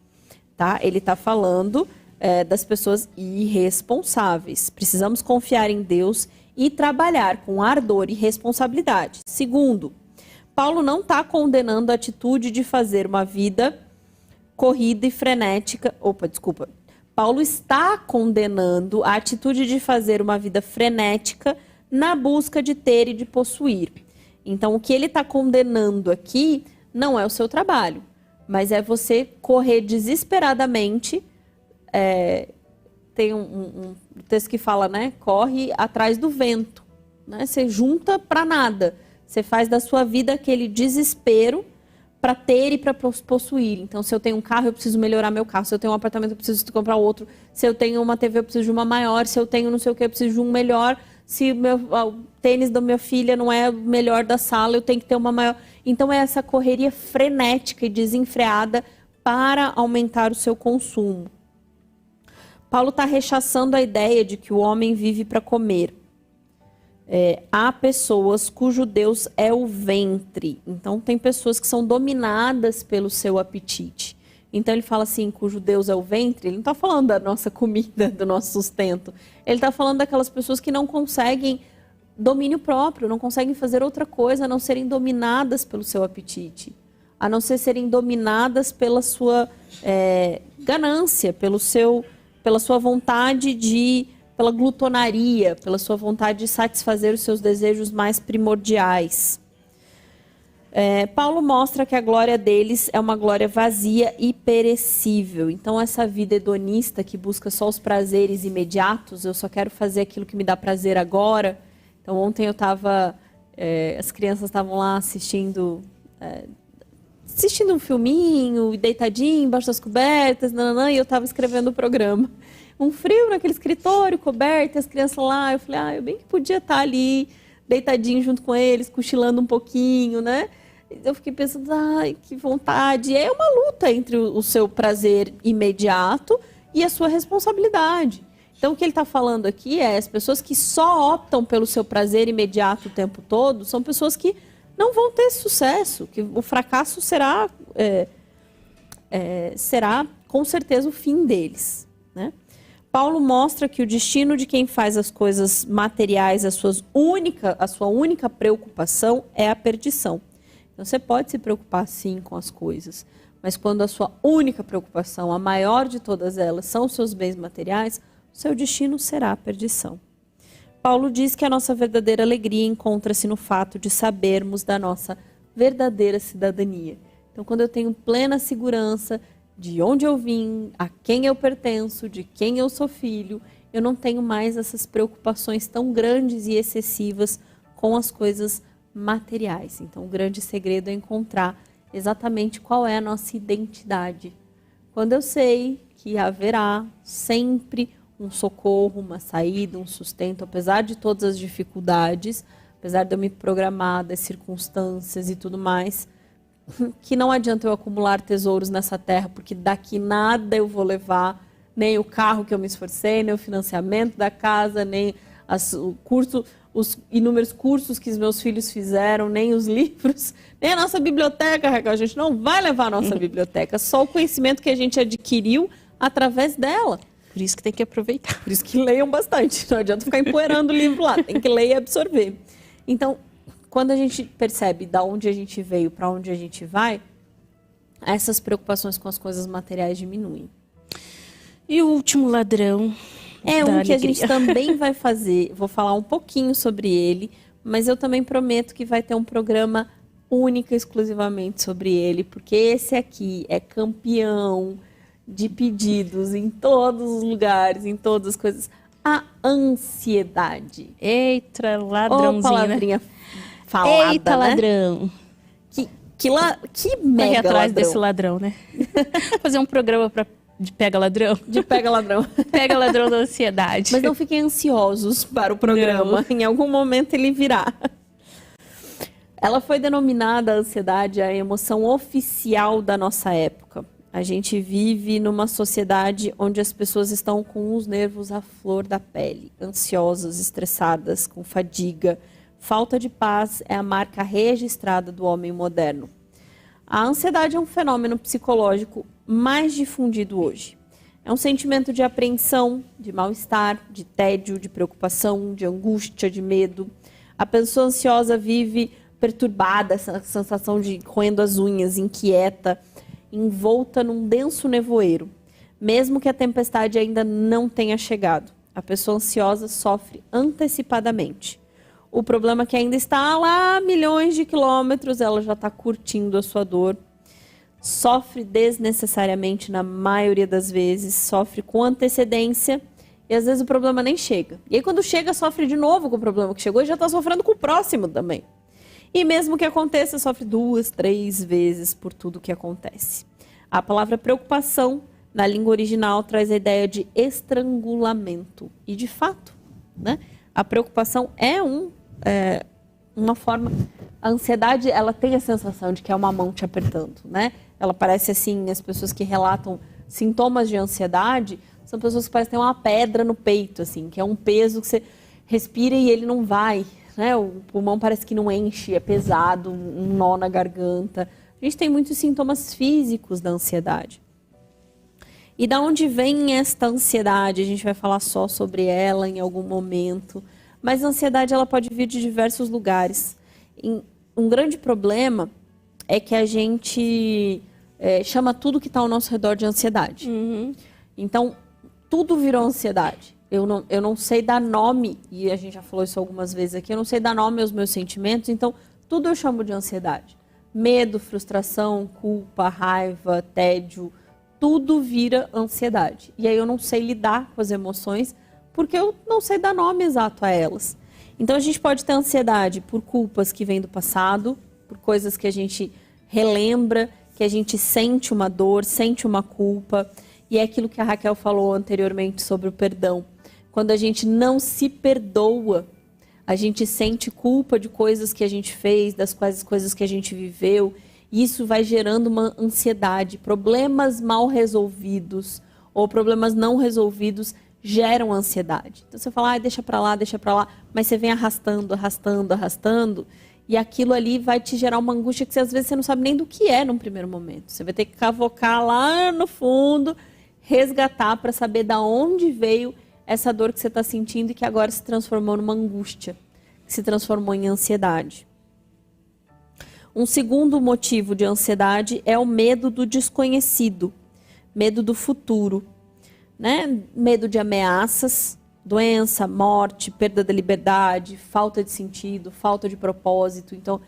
tá? Ele está falando das pessoas irresponsáveis. Precisamos confiar em Deus e trabalhar com ardor e responsabilidade. Segundo, Paulo não está condenando a atitude de fazer uma vida corrida e frenética. Paulo está condenando a atitude de fazer uma vida frenética na busca de ter e de possuir. Então, o que ele está condenando aqui não é o seu trabalho, mas é você correr desesperadamente. Tem um texto que fala, né? Corre atrás do vento. Né? Você junta para nada. Você faz da sua vida aquele desespero para ter e para possuir. Então, se eu tenho um carro, eu preciso melhorar meu carro. Se eu tenho um apartamento, eu preciso comprar outro. Se eu tenho uma TV, eu preciso de uma maior. Se eu tenho não sei o que, eu preciso de um melhor. Se o tênis da minha filha não é o melhor da sala, eu tenho que ter uma maior. Então, é essa correria frenética e desenfreada para aumentar o seu consumo. Paulo está rechaçando a ideia de que o homem vive para comer. Há pessoas cujo Deus é o ventre. Então, tem pessoas que são dominadas pelo seu apetite. Então, ele fala assim, cujo Deus é o ventre. Ele não está falando da nossa comida, do nosso sustento. Ele está falando daquelas pessoas que não conseguem domínio próprio, não conseguem fazer outra coisa a não serem dominadas pelo seu apetite. A não serem dominadas pela sua ganância, pela sua vontade pela glutonaria, pela sua vontade de satisfazer os seus desejos mais primordiais. Paulo mostra que a glória deles é uma glória vazia e perecível. Então, essa vida hedonista que busca só os prazeres imediatos, eu só quero fazer aquilo que me dá prazer agora. Então, ontem eu estava... as crianças estavam lá assistindo um filminho, deitadinho, embaixo das cobertas, e eu estava escrevendo o programa. Um frio naquele escritório, coberto, e as crianças lá. Eu falei, eu bem que podia estar ali, deitadinho junto com eles, cochilando um pouquinho, né? Eu fiquei pensando, que vontade. É uma luta entre o seu prazer imediato e a sua responsabilidade. Então, o que ele está falando aqui as pessoas que só optam pelo seu prazer imediato o tempo todo, são pessoas que não vão ter sucesso, que o fracasso será com certeza o fim deles, né? Paulo mostra que o destino de quem faz as coisas materiais a sua única preocupação é a perdição. Então, você pode se preocupar, sim, com as coisas, mas quando a sua única preocupação, a maior de todas elas, são os seus bens materiais, o seu destino será a perdição. Paulo diz que a nossa verdadeira alegria encontra-se no fato de sabermos da nossa verdadeira cidadania. Então, quando eu tenho plena segurança de onde eu vim, a quem eu pertenço, de quem eu sou filho, eu não tenho mais essas preocupações tão grandes e excessivas com as coisas materiais. Então, o grande segredo é encontrar exatamente qual é a nossa identidade. Quando eu sei que haverá sempre um socorro, uma saída, um sustento, apesar de todas as dificuldades, apesar de eu me programar das circunstâncias e tudo mais, que não adianta eu acumular tesouros nessa terra, porque daqui nada eu vou levar, nem o carro que eu me esforcei, nem o financiamento da casa, nem os inúmeros cursos que os meus filhos fizeram, nem os livros, nem a nossa biblioteca, Raquel. A gente não vai levar a nossa biblioteca, só o conhecimento que a gente adquiriu através dela. Por isso que tem que aproveitar. Por isso que leiam bastante. Não adianta ficar empoeirando o livro lá. Tem que ler e absorver. Então, quando a gente percebe de onde a gente veio, para onde a gente vai, essas preocupações com as coisas materiais diminuem. E o último ladrão é um que a gente também vai fazer. Vou falar um pouquinho sobre ele, mas eu também prometo que vai ter um programa único exclusivamente sobre ele, porque esse aqui é campeão de pedidos em todos os lugares, em todas as coisas. A ansiedade. Eita, ladrãozinho, palavrinha falada, eita, né? Ladrão. Que mega atrás ladrão. desse ladrão, né? Fazer um programa de pega ladrão. De pega ladrão. Pega ladrão da ansiedade. Mas não fiquem ansiosos para o programa. Não. Em algum momento ele virá. Ela foi denominada, a ansiedade, a emoção oficial da nossa época. A gente vive numa sociedade onde as pessoas estão com os nervos à flor da pele, ansiosas, estressadas, com fadiga. Falta de paz é a marca registrada do homem moderno. A ansiedade é um fenômeno psicológico mais difundido hoje. É um sentimento de apreensão, de mal-estar, de tédio, de preocupação, de angústia, de medo. A pessoa ansiosa vive perturbada, essa sensação de roendo as unhas, inquieta, envolta num denso nevoeiro. Mesmo que a tempestade ainda não tenha chegado, a pessoa ansiosa sofre antecipadamente. O problema é que ainda está lá a milhões de quilômetros, ela já está curtindo a sua dor. Sofre desnecessariamente na maioria das vezes, sofre com antecedência e às vezes o problema nem chega. E aí quando chega, sofre de novo com o problema que chegou e já está sofrendo com o próximo também. E mesmo que aconteça, sofre 2, 3 vezes por tudo que acontece. A palavra preocupação, na língua original, traz a ideia de estrangulamento. E de fato, né, a preocupação é uma forma... A ansiedade, ela tem a sensação de que é uma mão te apertando, né? Ela parece assim, as pessoas que relatam sintomas de ansiedade, são pessoas que parecem ter uma pedra no peito, assim, que é um peso que você respira e ele não vai, né? O pulmão parece que não enche, é pesado, um nó na garganta. A gente tem muitos sintomas físicos da ansiedade. E da onde vem esta ansiedade? A gente vai falar só sobre ela em algum momento. Mas a ansiedade, ela pode vir de diversos lugares. Um grande problema é que a gente chama tudo que está ao nosso redor de ansiedade. Uhum. Então, tudo virou ansiedade. Eu não sei dar nome, e a gente já falou isso algumas vezes aqui, eu não sei dar nome aos meus sentimentos, então tudo eu chamo de ansiedade. Medo, frustração, culpa, raiva, tédio, tudo vira ansiedade. E aí eu não sei lidar com as emoções, porque eu não sei dar nome exato a elas. Então a gente pode ter ansiedade por culpas que vêm do passado, por coisas que a gente relembra, que a gente sente uma dor, sente uma culpa. E é aquilo que a Raquel falou anteriormente sobre o perdão. Quando a gente não se perdoa, a gente sente culpa de coisas que a gente fez, das coisas que a gente viveu. E isso vai gerando uma ansiedade. Problemas mal resolvidos ou problemas não resolvidos geram ansiedade. Então você fala, deixa pra lá, mas você vem arrastando, e aquilo ali vai te gerar uma angústia que às vezes você não sabe nem do que é num primeiro momento. Você vai ter que cavocar lá no fundo, resgatar para saber de onde veio essa dor que você está sentindo e que agora se transformou numa angústia, que se transformou em ansiedade. Um segundo motivo de ansiedade é o medo do desconhecido, medo do futuro. Né? Medo de ameaças, doença, morte, perda da liberdade, falta de sentido, falta de propósito. Então,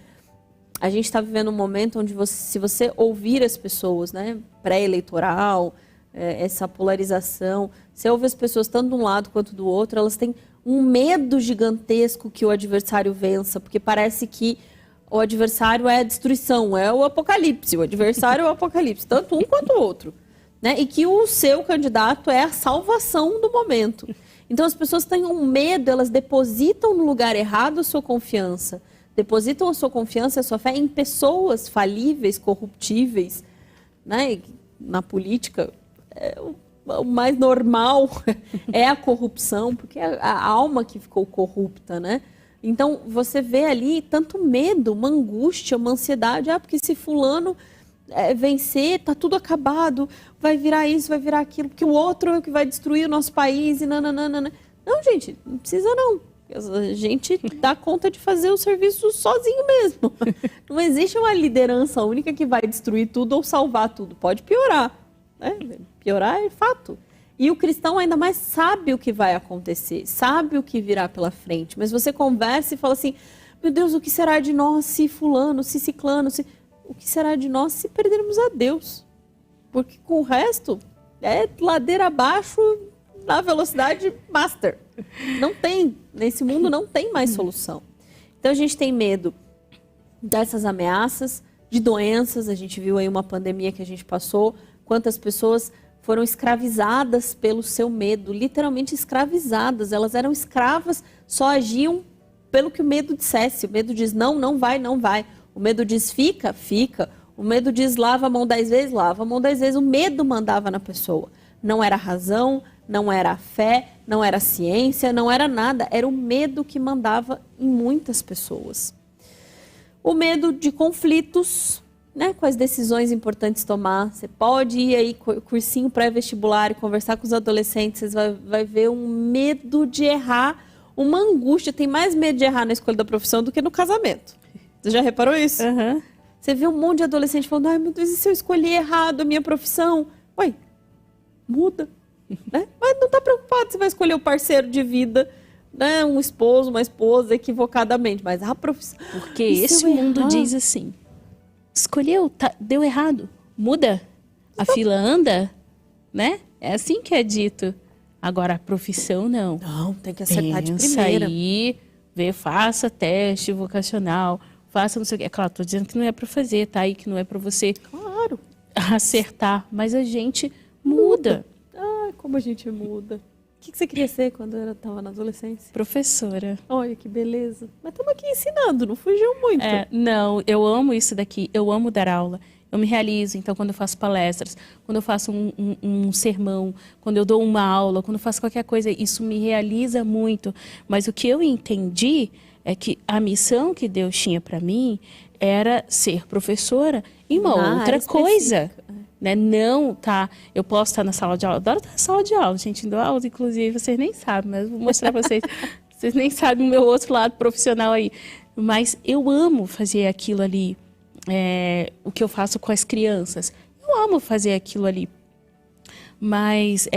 a gente está vivendo um momento onde se você ouvir as pessoas, né, pré-eleitoral, essa polarização, você ouve as pessoas tanto de um lado quanto do outro, elas têm um medo gigantesco que o adversário vença, porque parece que o adversário é a destruição, é o apocalipse, tanto um quanto o outro. Né? E que o seu candidato é a salvação do momento. Então as pessoas têm um medo, elas depositam no lugar errado a sua confiança. Depositam a sua confiança e a sua fé em pessoas falíveis, corruptíveis. Né? E na política, o mais normal é a corrupção, porque é a alma que ficou corrupta. Né? Então você vê ali tanto medo, uma angústia, uma ansiedade. Porque se fulano... vencer, tá tudo acabado, vai virar isso, vai virar aquilo, porque o outro é o que vai destruir o nosso país e nananana. Não, gente, não precisa não. A gente dá conta de fazer o serviço sozinho mesmo. Não existe uma liderança única que vai destruir tudo ou salvar tudo. Pode piorar. Né? Piorar é fato. E o cristão ainda mais sabe o que vai acontecer, sabe o que virá pela frente. Mas você conversa e fala assim, meu Deus, o que será de nós se fulano, se ciclano, se... O que será de nós se perdermos a Deus? Porque com o resto é ladeira abaixo na velocidade master. Não tem, nesse mundo não tem mais solução. Então a gente tem medo dessas ameaças, de doenças. A gente viu aí uma pandemia que a gente passou, quantas pessoas foram escravizadas pelo seu medo, literalmente escravizadas. Elas eram escravas, só agiam pelo que o medo dissesse. O medo diz não, não vai, não vai. O medo diz fica, fica. O medo diz lava a mão 10 vezes, lava a mão 10 vezes. O medo mandava na pessoa. Não era a razão, não era a fé, não era a ciência, não era nada. Era o medo que mandava em muitas pessoas. O medo de conflitos, né, com as decisões importantes tomar. Você pode ir aí, cursinho pré-vestibular, e conversar com os adolescentes, você vai ver um medo de errar, uma angústia. Tem mais medo de errar na escolha da profissão do que no casamento. Você já reparou isso? Aham. Você vê um monte de adolescente falando, ai meu Deus, e se eu escolher errado a minha profissão? Ué, muda, né? Mas não tá preocupado se vai escolher o parceiro de vida, né? Um esposo, uma esposa, equivocadamente. Mas a profissão... Porque E se esse eu mundo errar? diz assim, escolheu, deu errado, muda, a fila anda, né? É assim que é dito. Agora, a profissão não. Não, tem que acertar de Pensa primeira. aí, faça teste vocacional, faça não sei o quê. É claro, tô dizendo que não é para fazer, tá aí que não é para você Claro. acertar, mas a gente muda. Ai, como a gente muda. O que você queria ser quando estava na adolescência? Professora. Olha que beleza. Mas estamos aqui ensinando, não fugiu muito. Não, eu amo isso daqui, eu amo dar aula. Eu me realizo, então, quando eu faço palestras, quando eu faço um sermão, quando eu dou uma aula, quando eu faço qualquer coisa, isso me realiza muito. Mas o que eu entendi é que a missão que Deus tinha para mim era ser professora em uma Na outra área coisa. específica. Né? Não, tá? Eu posso estar na sala de aula, adoro estar na sala de aula, gente, dou aula, inclusive, vocês nem sabem, mas vou mostrar para vocês. Vocês nem sabem o meu outro lado profissional aí. Mas eu amo fazer aquilo ali. O que eu faço com as crianças. Eu amo fazer aquilo ali. Mas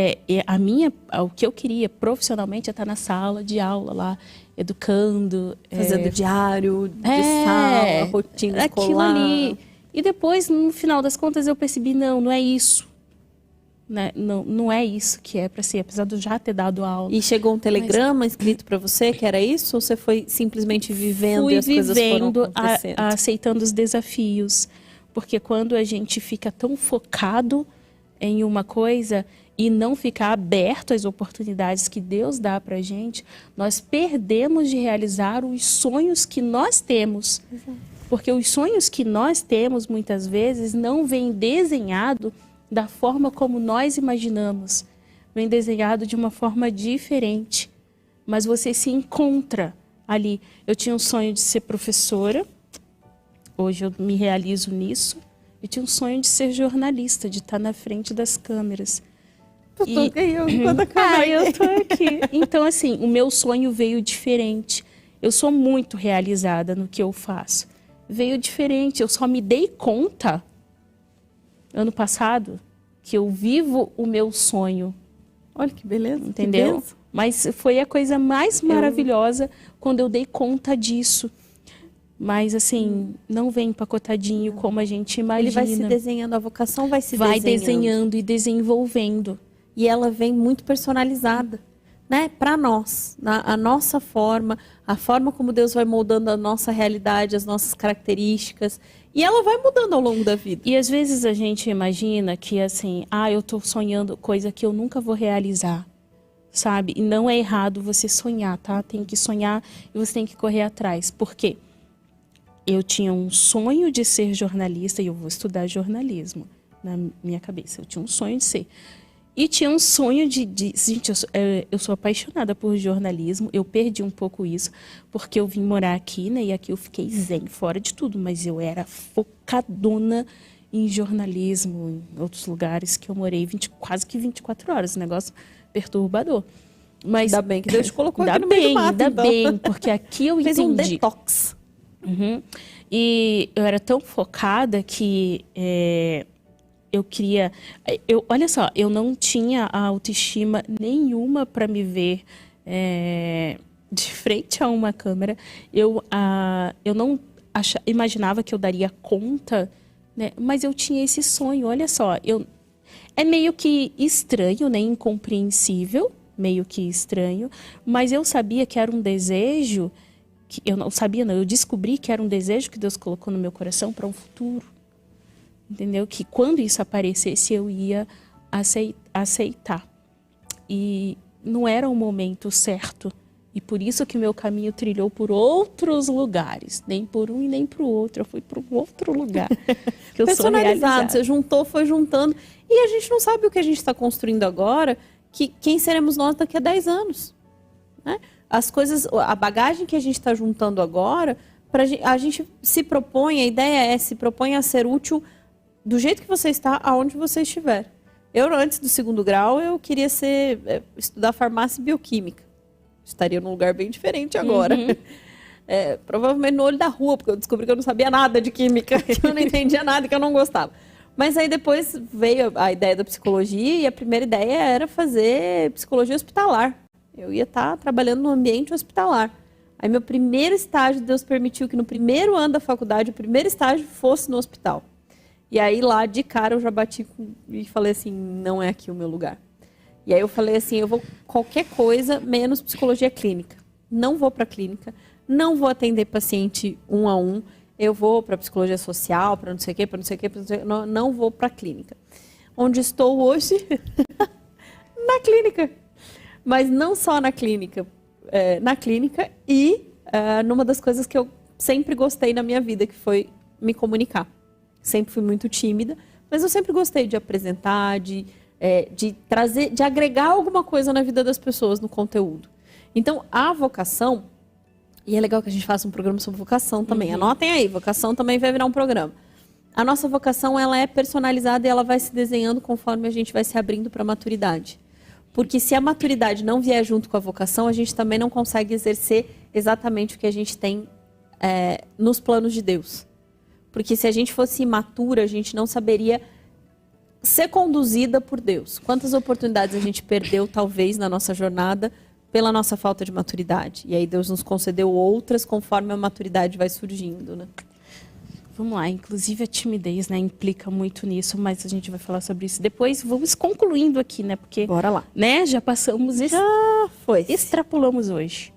o que eu queria profissionalmente é estar na sala de aula lá, educando. Fazendo diário de sala, rotina aquilo escolar. ali. E depois, no final das contas, eu percebi, não é isso. Né? Não é isso que é para ser, apesar de eu já ter dado aula. E chegou um telegrama escrito para você que era isso? Ou você foi simplesmente vivendo e as coisas foram acontecendo? Aceitando os desafios. Porque quando a gente fica tão focado em uma coisa e não ficar aberto às oportunidades que Deus dá para a gente, nós perdemos de realizar os sonhos que nós temos. Exato. Porque os sonhos que nós temos, muitas vezes, não vêm desenhado da forma como nós imaginamos. Vem desenhado de uma forma diferente. Mas você se encontra ali. Eu tinha um sonho de ser professora. Hoje eu me realizo nisso. Eu tinha um sonho de ser jornalista, de estar na frente das câmeras. Eu tô aqui. Então, assim, o meu sonho veio diferente. Eu sou muito realizada no que eu faço. Veio diferente. Eu só me dei conta, ano passado, que eu vivo o meu sonho. Olha que beleza. Entendeu? Que beleza. Mas foi a coisa mais maravilhosa quando eu dei conta disso. Mas, assim, não vem empacotadinho como a gente imagina. Ele vai se desenhando, a vocação vai se vai desenhando. desenhando e desenvolvendo. E ela vem muito personalizada, né? Para nós, a nossa forma, a forma como Deus vai moldando a nossa realidade, as nossas características. E ela vai mudando ao longo da vida. E às vezes a gente imagina que, assim, eu tô sonhando coisa que eu nunca vou realizar, sabe? E não é errado você sonhar, tá? Tem que sonhar e você tem que correr atrás. Por quê? Eu tinha um sonho de ser jornalista e eu vou estudar jornalismo na minha cabeça. Eu tinha um sonho de ser. E tinha um sonho gente, eu sou apaixonada por jornalismo. Eu perdi um pouco isso, porque eu vim morar aqui, né? E aqui eu fiquei zen, fora de tudo. Mas eu era focadona em jornalismo, em outros lugares que eu morei quase que 24 horas. Um negócio perturbador. Mas, ainda bem que Deus te colocou aqui no meio do mato, ainda então. bem, porque aqui eu Fez entendi. um detox. Uhum. E eu era tão focada que eu queria... olha só, eu não tinha a autoestima nenhuma para me ver de frente a uma câmera. Eu não imaginava que eu daria conta, né? Mas eu tinha esse sonho, olha só. É meio que estranho, né? Incompreensível, meio que estranho. Mas eu sabia que era um desejo... Eu não sabia, não. Eu descobri que era um desejo que Deus colocou no meu coração para um futuro. Entendeu? Que quando isso aparecesse, eu ia aceitar. E não era o momento certo. E por isso que meu caminho trilhou por outros lugares. Nem por um e nem para o outro. Eu fui para um outro lugar. Que eu sou realizada. Você juntou, foi juntando. E a gente não sabe o que a gente está construindo agora, quem seremos nós daqui a 10 anos. Né? As coisas, a bagagem que a gente está juntando agora, a gente se propõe, a ideia se propõe a ser útil do jeito que você está, aonde você estiver. Eu, antes do 2º grau, eu queria estudar farmácia e bioquímica. Estaria num lugar bem diferente agora. Uhum. provavelmente no olho da rua, porque eu descobri que eu não sabia nada de química, que eu não entendia nada, que eu não gostava. Mas aí depois veio a ideia da psicologia e a primeira ideia era fazer psicologia hospitalar. Eu ia estar trabalhando no ambiente hospitalar. Aí meu primeiro estágio, Deus permitiu que no primeiro ano da faculdade, o primeiro estágio fosse no hospital. E aí lá de cara eu já bati e falei assim, não é aqui o meu lugar. E aí eu falei assim, eu vou qualquer coisa menos psicologia clínica. Não vou para clínica, não vou atender paciente 1 a 1, eu vou para psicologia social, para não sei o quê, para não sei o quê, não vou para clínica. Onde estou hoje? Na clínica. Mas não só na clínica e numa das coisas que eu sempre gostei na minha vida, que foi me comunicar. Sempre fui muito tímida, mas eu sempre gostei de apresentar, de trazer, de agregar alguma coisa na vida das pessoas no conteúdo. Então, a vocação, e é legal que a gente faça um programa sobre vocação também, anotem aí, vocação também vai virar um programa. A nossa vocação, ela é personalizada e ela vai se desenhando conforme a gente vai se abrindo para a maturidade. Porque se a maturidade não vier junto com a vocação, a gente também não consegue exercer exatamente o que a gente tem nos planos de Deus. Porque se a gente fosse imatura, a gente não saberia ser conduzida por Deus. Quantas oportunidades a gente perdeu, talvez, na nossa jornada, pela nossa falta de maturidade. E aí Deus nos concedeu outras conforme a maturidade vai surgindo, né? Vamos lá, inclusive a timidez, né, implica muito nisso, mas a gente vai falar sobre isso depois. Vamos concluindo aqui, né, porque... Bora lá. Né, já passamos, extrapolamos hoje.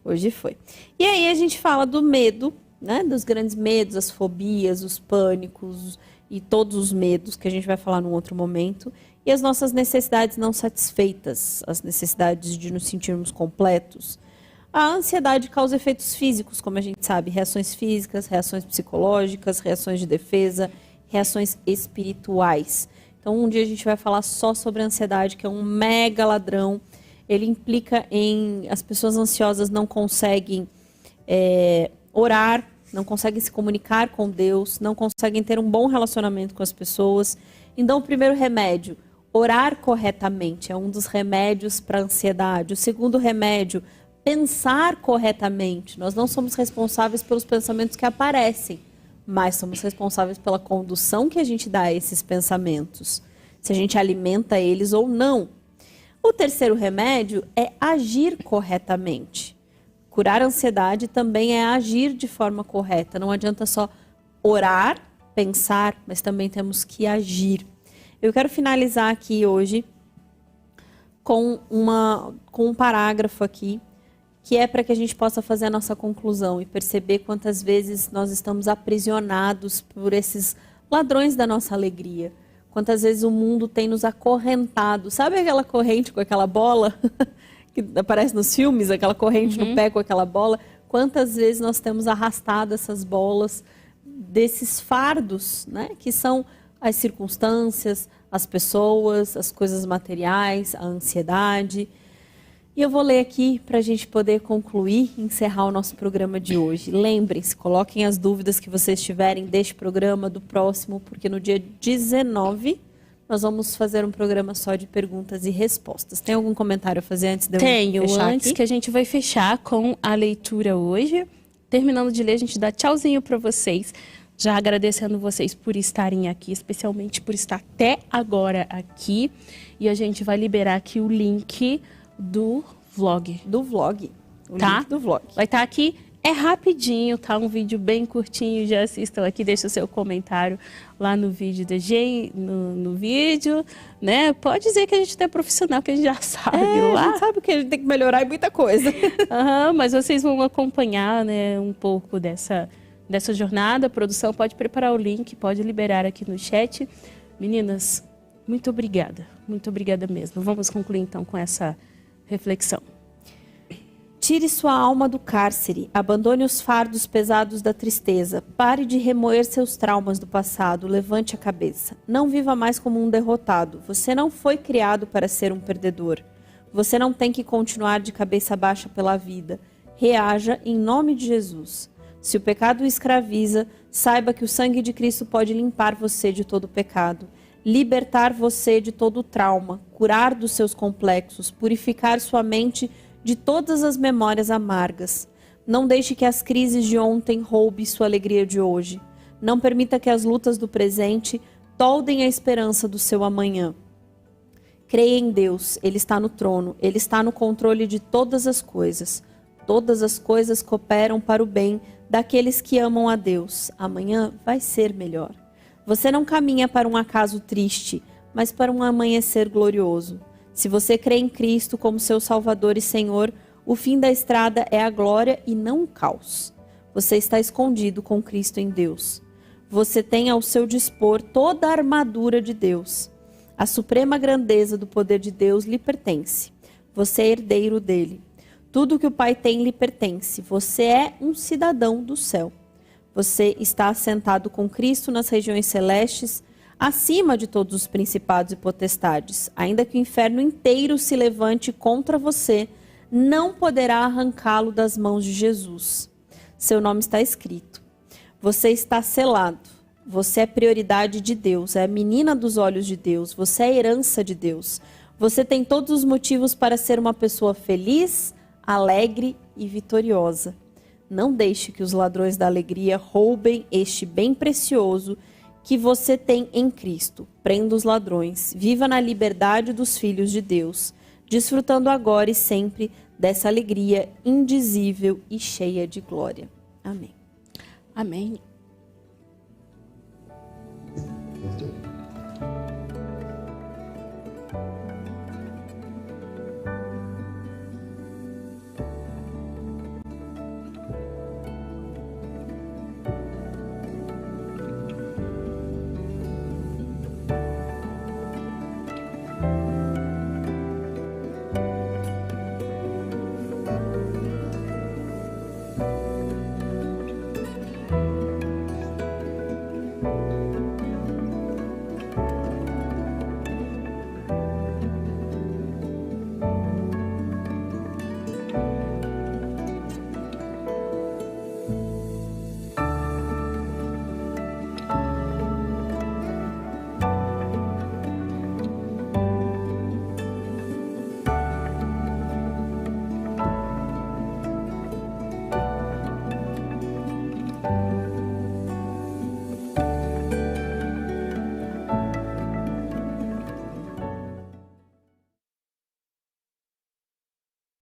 Hoje foi. E aí a gente fala do medo, né, dos grandes medos, as fobias, os pânicos e todos os medos que a gente vai falar num outro momento. E as nossas necessidades não satisfeitas, as necessidades de nos sentirmos completos. A ansiedade causa efeitos físicos, como a gente sabe, reações físicas, reações psicológicas, reações de defesa, reações espirituais. Então, um dia a gente vai falar só sobre a ansiedade, que é um mega ladrão. Ele implica em... As pessoas ansiosas não conseguem orar, não conseguem se comunicar com Deus, não conseguem ter um bom relacionamento com as pessoas. Então, o primeiro remédio, orar corretamente, é um dos remédios para a ansiedade. O segundo remédio, pensar corretamente. Nós não somos responsáveis pelos pensamentos que aparecem, mas somos responsáveis pela condução que a gente dá a esses pensamentos, se a gente alimenta eles ou não. O terceiro remédio é agir corretamente. Curar a ansiedade também é agir de forma correta. Não adianta só orar, pensar, mas também temos que agir. Eu quero finalizar aqui hoje com um parágrafo aqui, que é para que a gente possa fazer a nossa conclusão e perceber quantas vezes nós estamos aprisionados por esses ladrões da nossa alegria. Quantas vezes o mundo tem nos acorrentado. Sabe aquela corrente com aquela bola que aparece nos filmes, aquela corrente no pé com aquela bola? Quantas vezes nós temos arrastado essas bolas desses fardos, né? Que são as circunstâncias, as pessoas, as coisas materiais, a ansiedade. E eu vou ler aqui para a gente poder concluir e encerrar o nosso programa de hoje. Lembrem-se, coloquem as dúvidas que vocês tiverem deste programa, do próximo, porque no dia 19 nós vamos fazer um programa só de perguntas e respostas. Tem algum comentário a fazer antes de eu fechar antes aqui? Que a gente vai fechar com a leitura hoje. Terminando de ler, a gente dá tchauzinho para vocês. Já agradecendo vocês por estarem aqui, especialmente por estar até agora aqui. E a gente vai liberar aqui o link do vlog. Do vlog. O Tá? link do vlog. Vai estar aqui, é rapidinho, tá? Um vídeo bem curtinho, já assistam aqui, deixa o seu comentário lá no vídeo no vídeo, né? Pode dizer que a gente é profissional, que a gente já sabe lá. A gente sabe que a gente tem que melhorar muita coisa. Mas vocês vão acompanhar, né, um pouco dessa jornada. A produção pode preparar o link, pode liberar aqui no chat. Meninas, muito obrigada mesmo. Vamos concluir então com essa reflexão. Tire sua alma do cárcere, abandone os fardos pesados da tristeza, pare de remoer seus traumas do passado, levante a cabeça. Não viva mais como um derrotado, você não foi criado para ser um perdedor. Você não tem que continuar de cabeça baixa pela vida. Reaja em nome de Jesus. Se o pecado o escraviza, saiba que o sangue de Cristo pode limpar você de todo pecado, libertar você de todo trauma, curar dos seus complexos, purificar sua mente de todas as memórias amargas. Não deixe que as crises de ontem roubem sua alegria de hoje. Não permita que as lutas do presente toldem a esperança do seu amanhã. Creia em Deus, Ele está no trono, Ele está no controle de todas as coisas. Todas as coisas cooperam para o bem daqueles que amam a Deus. Amanhã vai ser melhor. Você não caminha para um acaso triste, mas para um amanhecer glorioso. Se você crê em Cristo como seu Salvador e Senhor, o fim da estrada é a glória e não o caos. Você está escondido com Cristo em Deus. Você tem ao seu dispor toda a armadura de Deus. A suprema grandeza do poder de Deus lhe pertence. Você é herdeiro dele. Tudo que o Pai tem lhe pertence. Você é um cidadão do céu. Você está assentado com Cristo nas regiões celestes, acima de todos os principados e potestades. Ainda que o inferno inteiro se levante contra você, não poderá arrancá-lo das mãos de Jesus. Seu nome está escrito. Você está selado. Você é prioridade de Deus, é a menina dos olhos de Deus, você é herança de Deus. Você tem todos os motivos para ser uma pessoa feliz, alegre e vitoriosa. Não deixe que os ladrões da alegria roubem este bem precioso que você tem em Cristo. Prenda os ladrões. Viva na liberdade dos filhos de Deus, desfrutando agora e sempre dessa alegria indizível e cheia de glória. Amém. Amém.